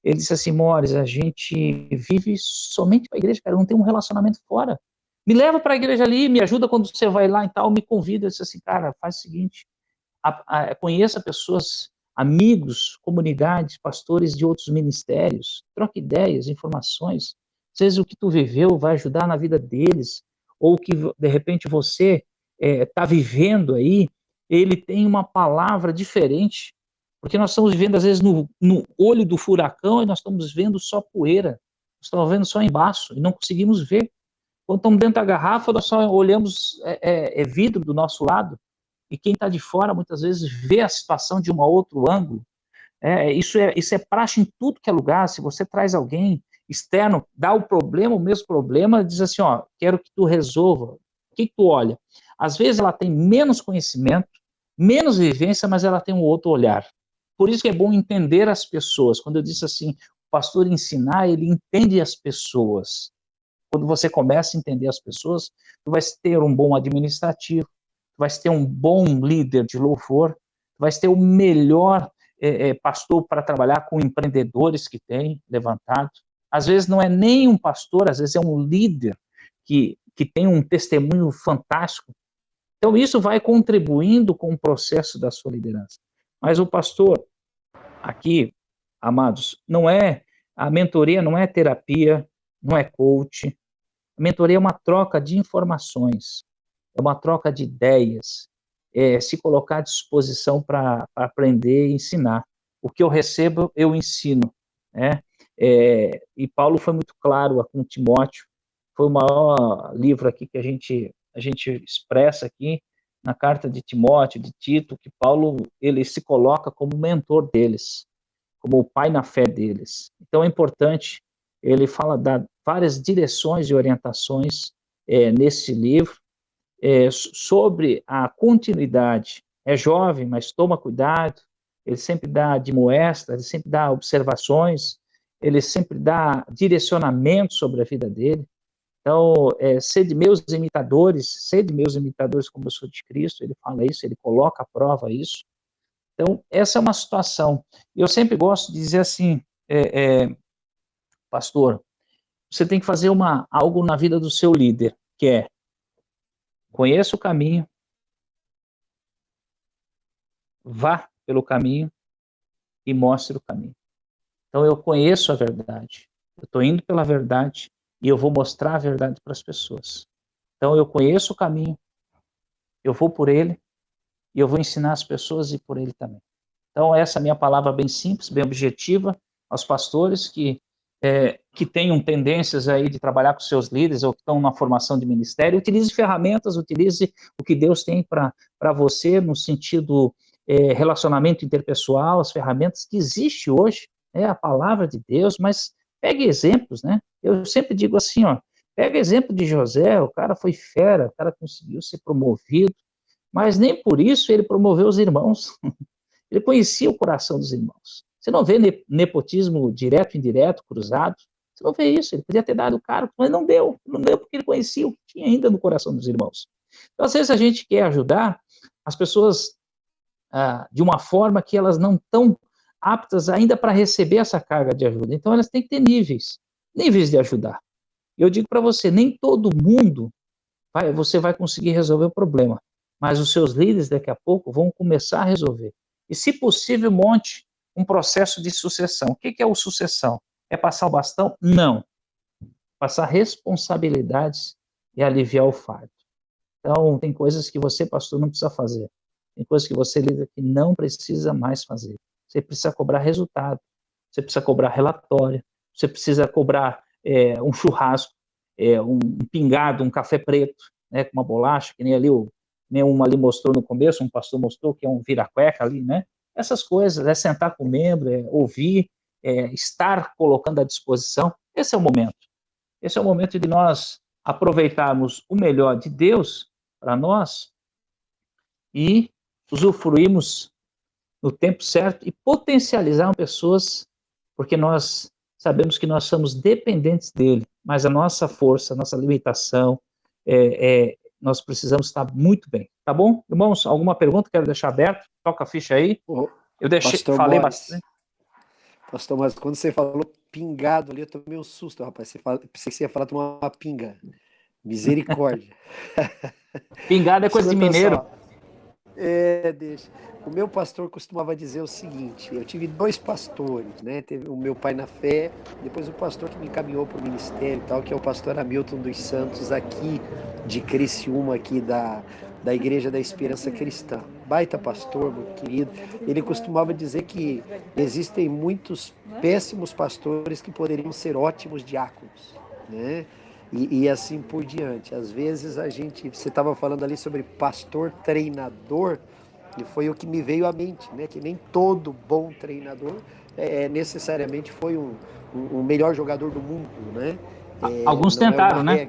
ele disse assim: Mores, a gente vive somente para a igreja, cara, não tem um relacionamento fora. Me leva para a igreja ali, me ajuda quando você vai lá e tal, me convida. Eu disse assim: cara, faz o seguinte, conheça pessoas, amigos, comunidades, pastores de outros ministérios, troque ideias, informações. Às vezes o que tu viveu vai ajudar na vida deles, ou que de repente você está vivendo aí, ele tem uma palavra diferente, porque nós estamos vivendo às vezes no olho do furacão e nós estamos vendo só poeira, nós estamos vendo só embaixo e não conseguimos ver. Quando estamos dentro da garrafa, nós só olhamos vidro do nosso lado, e quem está de fora muitas vezes vê a situação de um outro ângulo. Isso é praxe em tudo que é lugar. Se você traz alguém externo, dá o mesmo problema, diz assim: ó, quero que tu resolva. O que tu olha? Às vezes ela tem menos conhecimento, menos vivência, mas ela tem um outro olhar. Por isso que é bom entender as pessoas. Quando eu disse assim, o pastor ensinar, ele entende as pessoas. Quando você começa a entender as pessoas, tu vai ter um bom administrativo, tu vai ter um bom líder de louvor, tu vai ter o melhor pastor para trabalhar com empreendedores que tem levantado. Às vezes não é nem um pastor, às vezes é um líder que tem um testemunho fantástico. Então isso vai contribuindo com o processo da sua liderança. Mas o pastor, aqui, amados, a mentoria não é terapia, não é coach. A mentoria é uma troca de informações, é uma troca de ideias, se colocar à disposição para aprender e ensinar. O que eu recebo, eu ensino. Né? E Paulo foi muito claro com Timóteo, foi o maior livro aqui que a gente expressa aqui, na carta de Timóteo, de Tito, que Paulo ele se coloca como mentor deles, como o pai na fé deles. Então é importante, ele fala de várias direções e orientações nesse livro, sobre a continuidade. É jovem, mas toma cuidado, ele sempre dá admoesta, ele sempre dá observações, ele sempre dá direcionamento sobre a vida dele. Então, sede meus imitadores como eu sou de Cristo, ele fala isso, ele coloca à prova isso. Então, essa é uma situação. Eu sempre gosto de dizer assim, pastor, você tem que fazer algo na vida do seu líder, que é, conheça o caminho, vá pelo caminho e mostre o caminho. Então, eu conheço a verdade, eu estou indo pela verdade e eu vou mostrar a verdade para as pessoas. Então, eu conheço o caminho, eu vou por ele e eu vou ensinar as pessoas a ir por ele também. Então, essa é a minha palavra bem simples, bem objetiva, aos pastores que tenham tendências aí de trabalhar com seus líderes ou que estão na formação de ministério. Utilize ferramentas, utilize o que Deus tem para você no sentido relacionamento interpessoal, as ferramentas que existem hoje, a palavra de Deus, mas pegue exemplos, né? Eu sempre digo assim, ó, pega exemplo de José, o cara foi fera, o cara conseguiu ser promovido, mas nem por isso ele promoveu os irmãos. Ele conhecia o coração dos irmãos. Você não vê nepotismo direto, indireto, cruzado. Você não vê isso. Ele podia ter dado o cara, mas não deu. Não deu porque ele conhecia o que tinha ainda no coração dos irmãos. Então, às vezes, a gente quer ajudar as pessoas de uma forma que elas não estão aptas ainda para receber essa carga de ajuda. Então, elas têm que ter níveis de ajudar. Eu digo para você, nem todo mundo você vai conseguir resolver o problema, mas os seus líderes, daqui a pouco, vão começar a resolver. E, se possível, monte um processo de sucessão. O que é o sucessão? É passar o bastão? Não. Passar responsabilidades e aliviar o fardo. Então, tem coisas que você, pastor, não precisa fazer. Tem coisas que você, líder, que não precisa mais fazer. Você precisa cobrar resultado. Você precisa cobrar relatório. Você precisa cobrar um churrasco, um pingado, um café preto. né, com uma bolacha, que nem ali nenhuma ali mostrou no começo, um pastor mostrou que é um vira-cueca ali, né? Essas coisas, é sentar com o membro, é ouvir, estar colocando à disposição. Esse é o momento. Esse é o momento de nós aproveitarmos o melhor de Deus para nós e usufruirmos no tempo certo e potencializar pessoas, porque nós sabemos que nós somos dependentes dele, mas a nossa força, a nossa limitação, nós precisamos estar muito bem. Tá bom? Irmãos, alguma pergunta? Quero deixar aberto. Toca a ficha aí. Eu falei bastante. Pastor, mas quando você falou pingado ali, eu tomei um susto, rapaz. Pensei que você ia falar tomar uma pinga. Misericórdia. Pingado é coisa de mineiro. Deixa. O meu pastor costumava dizer o seguinte: eu tive 2 pastores, né? Teve o meu pai na fé, depois o pastor que me encaminhou para o ministério e tal, que é o pastor Hamilton dos Santos, aqui de Criciúma, aqui da Igreja da Esperança Cristã. Baita pastor, meu querido. Ele costumava dizer que existem muitos péssimos pastores que poderiam ser ótimos diáconos, né? E assim por diante. Às vezes você estava falando ali sobre pastor treinador, e foi o que me veio à mente, né? Que nem todo bom treinador necessariamente foi um melhor jogador do mundo, né? Alguns tentaram, né?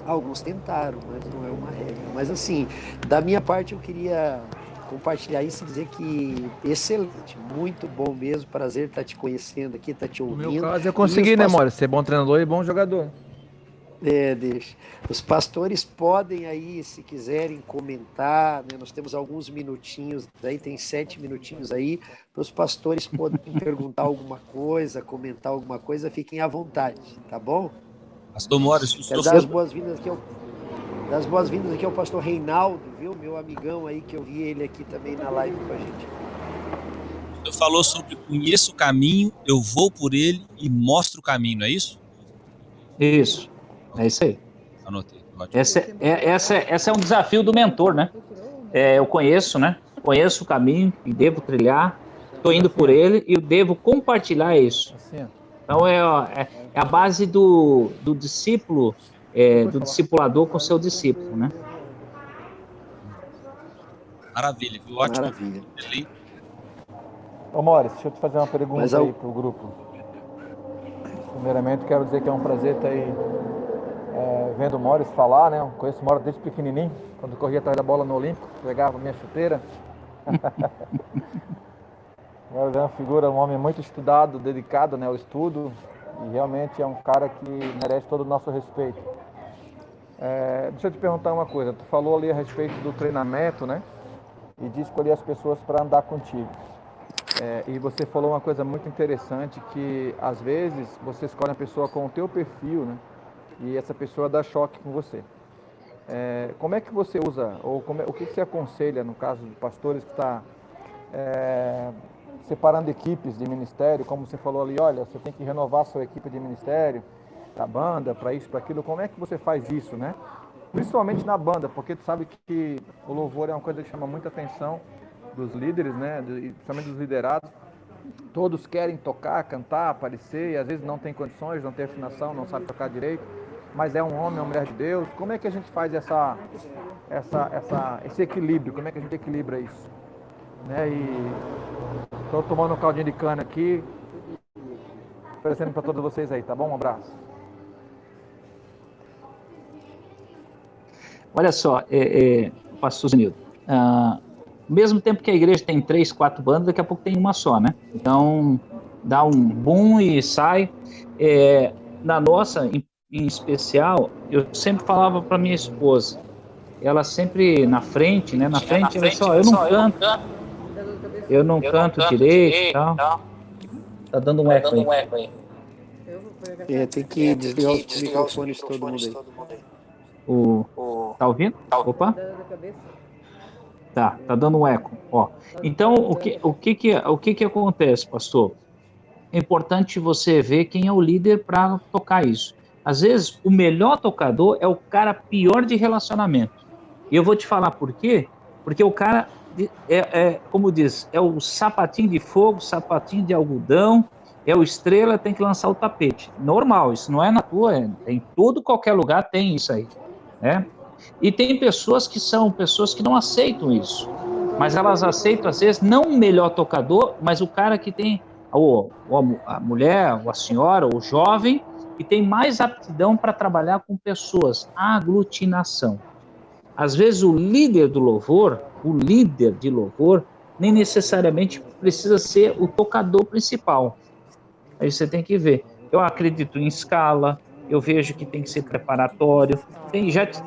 Alguns tentaram, mas não é uma regra. Mas assim, da minha parte eu queria compartilhar isso e dizer que excelente, muito bom mesmo, prazer estar te conhecendo aqui, estar te ouvindo. No meu caso eu consegui, né, Maurício? Ser bom treinador e bom jogador. Deixa. Os pastores podem aí, se quiserem, comentar, né? Nós temos alguns minutinhos aí, tem 7 minutinhos aí, para os pastores poderem perguntar alguma coisa, comentar alguma coisa, fiquem à vontade, tá bom? Pastor Maurício, quero dar as boas-vindas aqui ao pastor Reinaldo, viu? Meu amigão aí, que eu vi ele aqui também na live com a gente. Você falou sobre conheço o caminho, eu vou por ele e mostro o caminho, não é isso? Isso. É isso aí. Anotei. Esse é um desafio do mentor, né? Eu conheço, né? Conheço o caminho e devo trilhar, estou indo por ele e eu devo compartilhar isso. Então é a base do discípulo, do discipulador com seu discípulo, né? Maravilha, viu? Ótimo. Maravilha. Ô Maurício, deixa eu te fazer uma pergunta aí pro grupo. Primeiramente, quero dizer que é um prazer estar aí vendo o Maurício falar, né? Eu conheço o Maurício desde pequenininho, quando corria atrás da bola no Olímpico, pegava minha chuteira. Agora é uma figura, um homem muito estudado, dedicado, né, ao estudo, e realmente é um cara que merece todo o nosso respeito. Deixa eu te perguntar uma coisa, tu falou ali a respeito do treinamento, né? E de escolher as pessoas para andar contigo. E você falou uma coisa muito interessante, que às vezes você escolhe uma pessoa com o teu perfil, né? E essa pessoa dá choque com você. Como é que você usa, ou o que você aconselha, no caso de pastores que está separando equipes de ministério, como você falou ali, olha, você tem que renovar a sua equipe de ministério, da banda, para isso, para aquilo, como é que você faz isso, né? Principalmente na banda, porque tu sabe que o louvor é uma coisa que chama muita atenção dos líderes, né, principalmente dos liderados. Todos querem tocar, cantar, aparecer, e às vezes não tem condições, não tem afinação, não sabe tocar direito, mas é um homem, uma mulher de Deus. Como é que a gente faz esse equilíbrio? Como é que a gente equilibra isso? Né? E estou tomando um caldinho de cana aqui, oferecendo para todos vocês aí, tá bom? Um abraço. Olha só, pastor Zenildo, ao mesmo tempo que a igreja tem 3, 4 bandas, daqui a pouco tem uma só, né? Então, dá um boom e sai. Na nossa, em especial, eu sempre falava para minha esposa, ela sempre na frente, né? Na frente, ela disse, eu não canto direito e tal. Tá dando um eco aí. Tem que desligar os microfones de todo mundo aí. Tá ouvindo? Opa. Tá dando um eco. Ó. Então, o que acontece, pastor? É importante você ver quem é o líder para tocar isso. Às vezes, o melhor tocador é o cara pior de relacionamento. E eu vou te falar por quê? Porque o cara, como diz, é o sapatinho de fogo, sapatinho de algodão, é o estrela, tem que lançar o tapete. Normal, isso não é na tua, em todo, qualquer lugar tem isso aí, né? E tem pessoas que são pessoas que não aceitam isso, mas elas aceitam, às vezes, não o melhor tocador, mas o cara que tem, a mulher, ou a senhora, ou o jovem, que tem mais aptidão para trabalhar com pessoas, a aglutinação. Às vezes o líder de louvor, nem necessariamente precisa ser o tocador principal. Aí você tem que ver. Eu acredito em escala, eu vejo que tem que ser preparatório.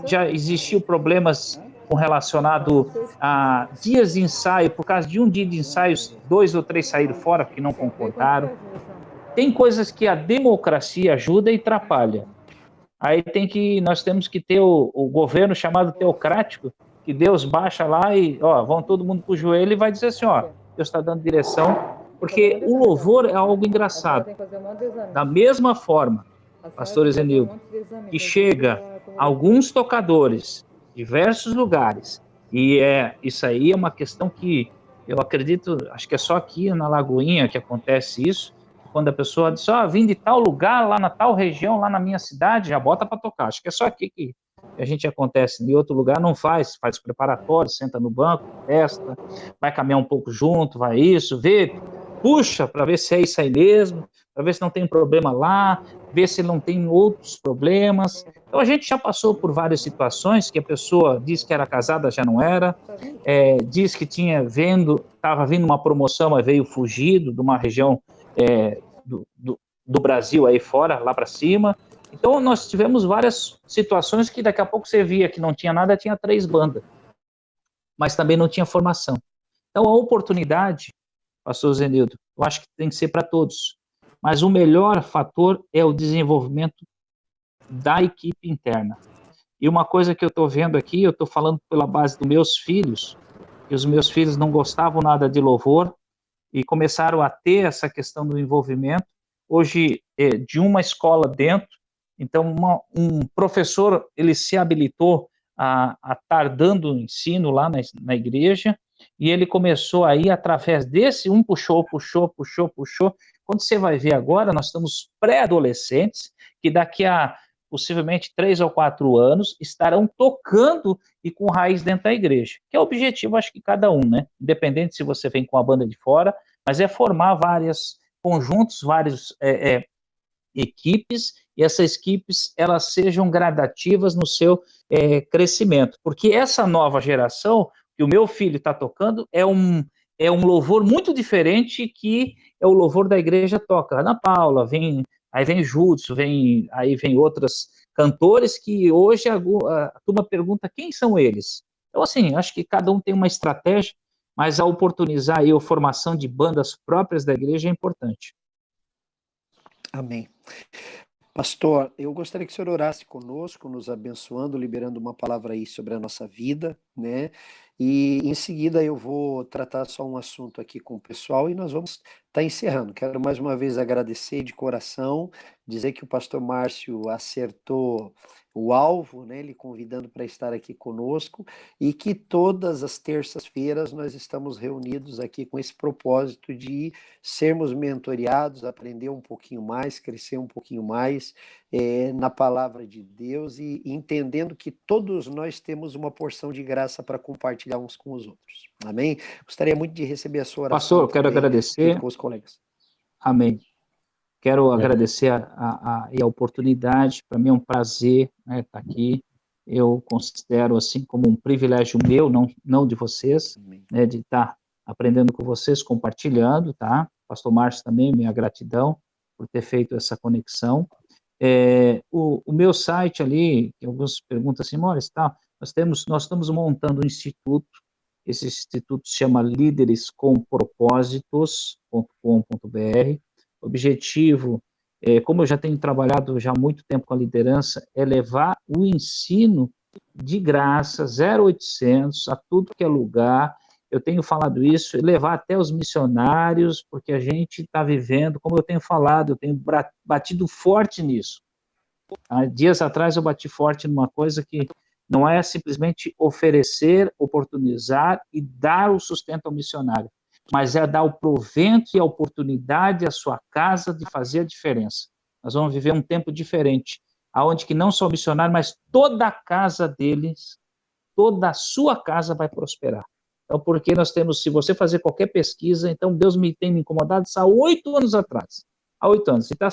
Já existiu problemas relacionado a dias de ensaio, por causa de um dia de ensaios, 2 ou 3 saíram fora porque não concordaram. Tem coisas que a democracia ajuda e atrapalha. Aí nós temos que ter o governo chamado teocrático, que Deus baixa lá e, vão todo mundo para o joelho e vai dizer assim, Deus está dando direção, porque o louvor é algo engraçado. Da mesma forma, pastor Zenildo, que chega alguns tocadores, diversos lugares, e isso aí é uma questão que eu acredito, acho que é só aqui na Lagoinha que acontece isso, quando a pessoa diz, vim de tal lugar, lá na tal região, lá na minha cidade, já bota para tocar. Acho que é só aqui que a gente acontece. Em outro lugar não faz preparatório, senta no banco, testa, vai caminhar um pouco junto, vai isso, vê, puxa para ver se é isso aí mesmo, para ver se não tem problema lá, ver se não tem outros problemas. Então a gente já passou por várias situações que a pessoa diz que era casada, já não era, diz que estava vindo uma promoção, mas veio fugido de uma região do Brasil aí fora, lá para cima. Então nós tivemos várias situações que daqui a pouco você via que não tinha nada, tinha 3 bandas, mas também não tinha formação. Então a oportunidade, pastor Zenildo, eu acho que tem que ser para todos, mas o melhor fator é o desenvolvimento da equipe interna. E uma coisa que eu estou vendo aqui, eu estou falando pela base dos meus filhos, que os meus filhos não gostavam nada de louvor, e começaram a ter essa questão do envolvimento. Hoje, de uma escola dentro, então um professor, ele se habilitou a estar dando ensino lá na igreja, e ele começou aí, através desse, puxou. Quando você vai ver agora, nós estamos pré-adolescentes, que daqui a possivelmente 3 ou 4 anos, estarão tocando e com raiz dentro da igreja, que é o objetivo, acho que cada um, né? Independente se você vem com a banda de fora, mas é formar vários conjuntos, várias equipes, e essas equipes, elas sejam gradativas no seu crescimento, porque essa nova geração, que o meu filho está tocando, é um louvor muito diferente que é o louvor da igreja toca. Ana Paula, aí vem Júlio, aí vem outros cantores que hoje a turma pergunta quem são eles. Então, assim, acho que cada um tem uma estratégia, mas a oportunizar aí a formação de bandas próprias da igreja é importante. Amém. Pastor, eu gostaria que o senhor orasse conosco, nos abençoando, liberando uma palavra aí sobre a nossa vida, né? E em seguida eu vou tratar só um assunto aqui com o pessoal e nós vamos estar encerrando. Quero mais uma vez agradecer de coração, dizer que o pastor Márcio acertou o alvo, né? Ele convidando para estar aqui conosco, e que todas as terças-feiras nós estamos reunidos aqui com esse propósito de sermos mentoreados, aprender um pouquinho mais, crescer um pouquinho mais na palavra de Deus, e entendendo que todos nós temos uma porção de graça para compartilhar uns com os outros. Amém? Gostaria muito de receber a sua oração. Pastor, eu quero agradecer. Com os colegas. Amém. Quero agradecer a oportunidade. Para mim é um prazer, né, estar aqui. Eu considero assim como um privilégio meu, não de vocês, né, de estar aprendendo com vocês, compartilhando, tá? Pastor Márcio também, minha gratidão por ter feito essa conexão. O meu site ali, algumas perguntas assim, Maurício, tá? Nós estamos montando um instituto. Esse instituto se chama líderescompropósitos.com.br. O objetivo, como eu já tenho trabalhado já há muito tempo com a liderança, é levar o ensino de graça, 0800, a tudo que é lugar. Eu tenho falado isso, levar até os missionários, porque a gente está vivendo, como eu tenho falado, eu tenho batido forte nisso. Há dias atrás eu bati forte numa coisa que não é simplesmente oferecer, oportunizar e dar o sustento ao missionário, mas é dar o provento e a oportunidade à sua casa de fazer a diferença. Nós vamos viver um tempo diferente. aonde que não só o missionário, mas toda a casa deles, toda a sua casa vai prosperar. Então, porque nós temos, se você fazer qualquer pesquisa, então Deus tem me incomodado isso há 8 anos atrás. Há 8 anos. E está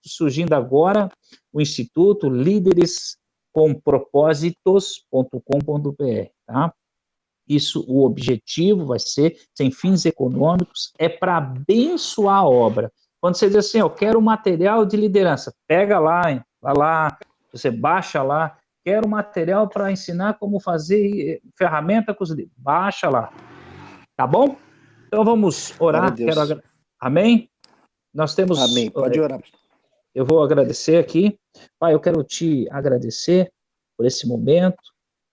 surgindo agora o Instituto Líderes com Propósitos.com.br, tá? Isso, o objetivo vai ser, sem fins econômicos, é para abençoar a obra. Quando você diz assim, eu quero material de liderança, pega lá, hein, vai lá, você baixa lá, quero material para ensinar como fazer ferramenta com os líderes, baixa lá, tá bom? Então vamos orar, amém? Nós temos... Amém, pode orar. Eu vou agradecer aqui. Pai, eu quero te agradecer por esse momento,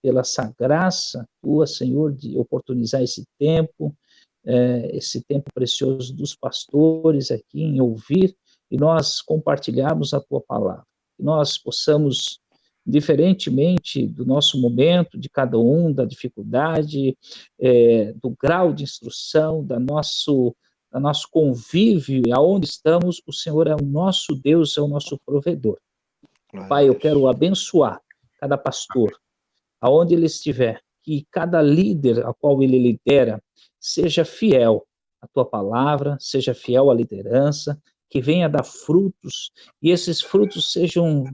pela essa graça tua, Senhor, de oportunizar esse tempo precioso dos pastores aqui, em ouvir, e nós compartilharmos a tua palavra. Que nós possamos, diferentemente do nosso momento, de cada um, da dificuldade, do grau de instrução, do nosso convívio, aonde estamos, o Senhor é o nosso Deus, é o nosso provedor. Pai, eu quero abençoar cada pastor, aonde ele estiver, que cada líder a qual ele lidera seja fiel à tua palavra, seja fiel à liderança, que venha dar frutos, e esses frutos sejam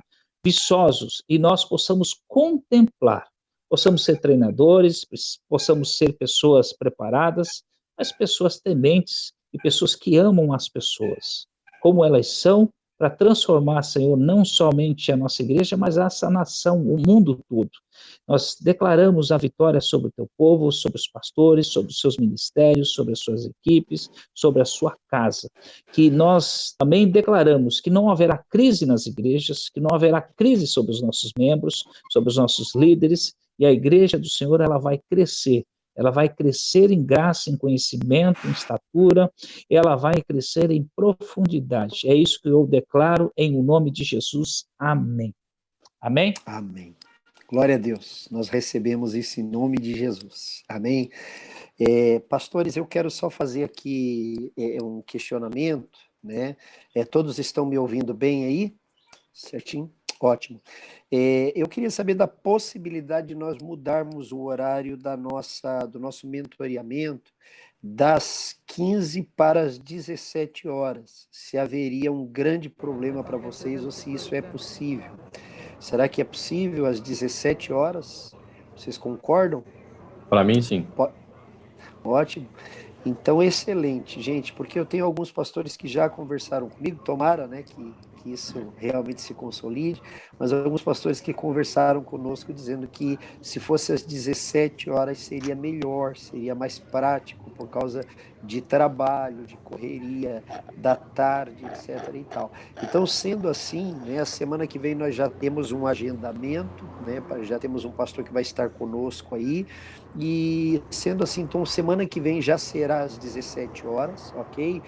viçosos, e nós possamos contemplar, possamos ser treinadores, possamos ser pessoas preparadas, mas pessoas tementes, e pessoas que amam as pessoas, como elas são, para transformar, Senhor, não somente a nossa igreja, mas essa nação, o mundo todo. Nós declaramos a vitória sobre o teu povo, sobre os pastores, sobre os seus ministérios, sobre as suas equipes, sobre a sua casa. Que nós também declaramos que não haverá crise nas igrejas, que não haverá crise sobre os nossos membros, sobre os nossos líderes, e a igreja do Senhor, ela vai crescer. Ela vai crescer em graça, em conhecimento, em estatura, ela vai crescer em profundidade. É isso que eu declaro em o nome de Jesus. Amém. Amém? Amém. Glória a Deus. Nós recebemos isso em nome de Jesus. Amém. Pastores, eu quero só fazer aqui um questionamento, né? Todos estão me ouvindo bem aí? Certinho? Ótimo. Eu queria saber da possibilidade de nós mudarmos o horário do nosso mentoreamento das 15 para as 17 horas. Se haveria um grande problema para vocês ou se isso é possível. Será que é possível às 17 horas? Vocês concordam? Para mim, sim. Ótimo. Então, excelente, gente, porque eu tenho alguns pastores que já conversaram comigo, tomara, né, que isso realmente se consolide, mas alguns pastores que conversaram conosco dizendo que se fosse às 17 horas seria melhor, seria mais prático por causa de trabalho, de correria, da tarde, etc. e tal. Então, sendo assim, né, a semana que vem nós já temos um agendamento, né, já temos um pastor que vai estar conosco aí, e sendo assim, então semana que vem já será às 17 horas, ok?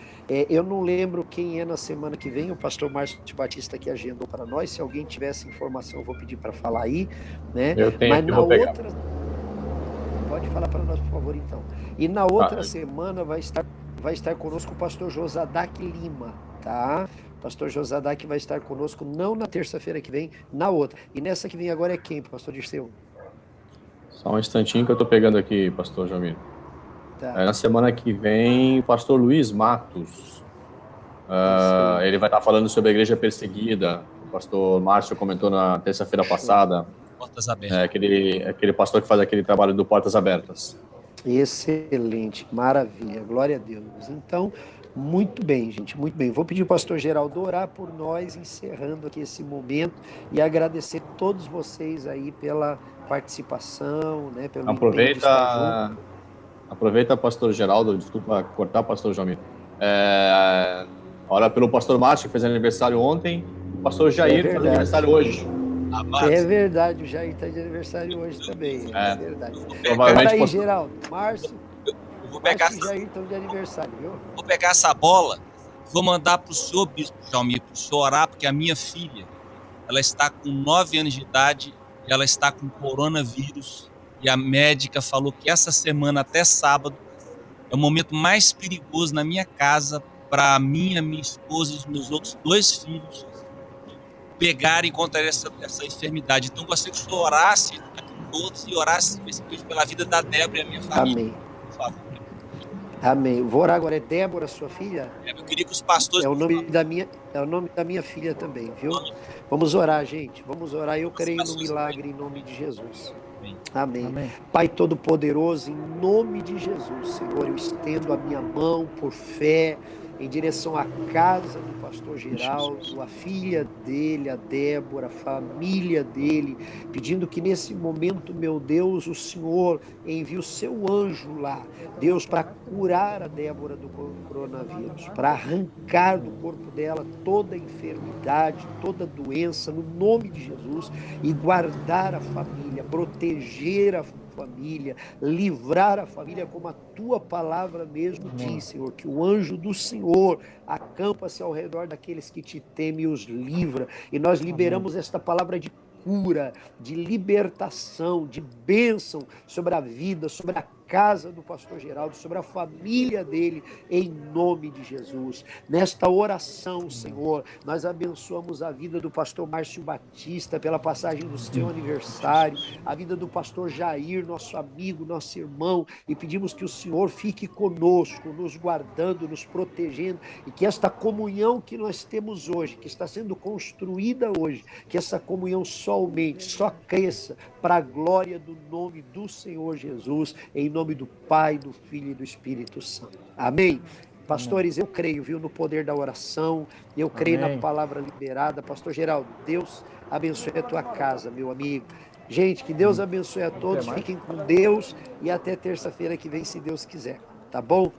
Eu não lembro quem é na semana que vem, o pastor Márcio Batista que agendou para nós, se alguém tiver essa informação eu vou pedir para falar aí, né? Eu tenho, mas que na vou pegar. outra... Pode falar para nós, por favor, então. E na outra semana vai estar conosco o pastor Josadac Lima, tá? Pastor Josadac vai estar conosco não na terça-feira que vem, na outra. E nessa que vem agora é quem, pastor Dirceu? Só um instantinho que eu estou pegando aqui, pastor Jamil. Tá. Na semana que vem, o pastor Luiz Matos. Ele vai estar falando sobre a igreja perseguida. O pastor Márcio comentou na terça-feira passada. Portas abertas. Aquele pastor que faz aquele trabalho do Portas Abertas. Excelente, maravilha, glória a Deus. Então, muito bem, gente, muito bem. Vou pedir ao pastor Geraldo orar por nós, encerrando aqui esse momento e agradecer a todos vocês aí pela participação, né, pelo empenho de estar junto. Aproveita, pastor Geraldo, desculpa cortar, pastor Jamil. Ora pelo pastor Márcio, que fez aniversário ontem, o pastor Jair faz aniversário hoje. É verdade, o Jair está de aniversário hoje também, é verdade. Provavelmente aí, Geraldo, Márcio, vou pegar e Jair estão de aniversário, viu? Vou pegar essa bola, vou mandar para o senhor, bispo Jalmir, para o senhor orar, porque a minha filha, ela está com 9 anos de idade, ela está com coronavírus, e a médica falou que essa semana, até sábado, é o momento mais perigoso na minha casa, para mim, a minha esposa e os meus outros 2 filhos. pegarem contra essa enfermidade. Então, gostaria que o senhor orasse aqui todos e orasse especificamente pela vida da Débora e a minha família. Amém. Por favor. Amém. Vou orar agora. É Débora, sua filha? Eu queria que os pastores... É o nome da minha filha também, viu? Vamos orar, gente. Vamos orar. Eu creio no milagre em nome de Jesus. Amém. Amém. Pai Todo-Poderoso, em nome de Jesus, Senhor, eu estendo a minha mão por fé em direção à casa do pastor Geraldo, a filha dele, a Débora, a família dele, pedindo que nesse momento, meu Deus, o Senhor envie o seu anjo lá, Deus, para curar a Débora do coronavírus, para arrancar do corpo dela toda enfermidade, toda doença, no nome de Jesus, e guardar a família, proteger a família, livrar a família, como a tua palavra mesmo diz, Senhor, que o anjo do Senhor acampa-se ao redor daqueles que te temem e os livra, e nós liberamos esta palavra de cura, de libertação, de bênção sobre a vida, sobre a casa do pastor Geraldo, sobre a família dele, em nome de Jesus. Nesta oração, Senhor, nós abençoamos a vida do pastor Márcio Batista pela passagem do seu aniversário, a vida do pastor Jair, nosso amigo, nosso irmão, e pedimos que o Senhor fique conosco, nos guardando, nos protegendo, e que esta comunhão que nós temos hoje, que está sendo construída hoje, que essa comunhão só cresça para a glória do nome do Senhor Jesus, em nome do Pai, do Filho e do Espírito Santo. Amém? Pastores, eu creio, viu, no poder da oração, eu creio na palavra liberada. Pastor Geraldo, Deus abençoe a tua casa, meu amigo. Gente, que Deus abençoe a todos, fiquem com Deus e até terça-feira que vem, se Deus quiser. Tá bom?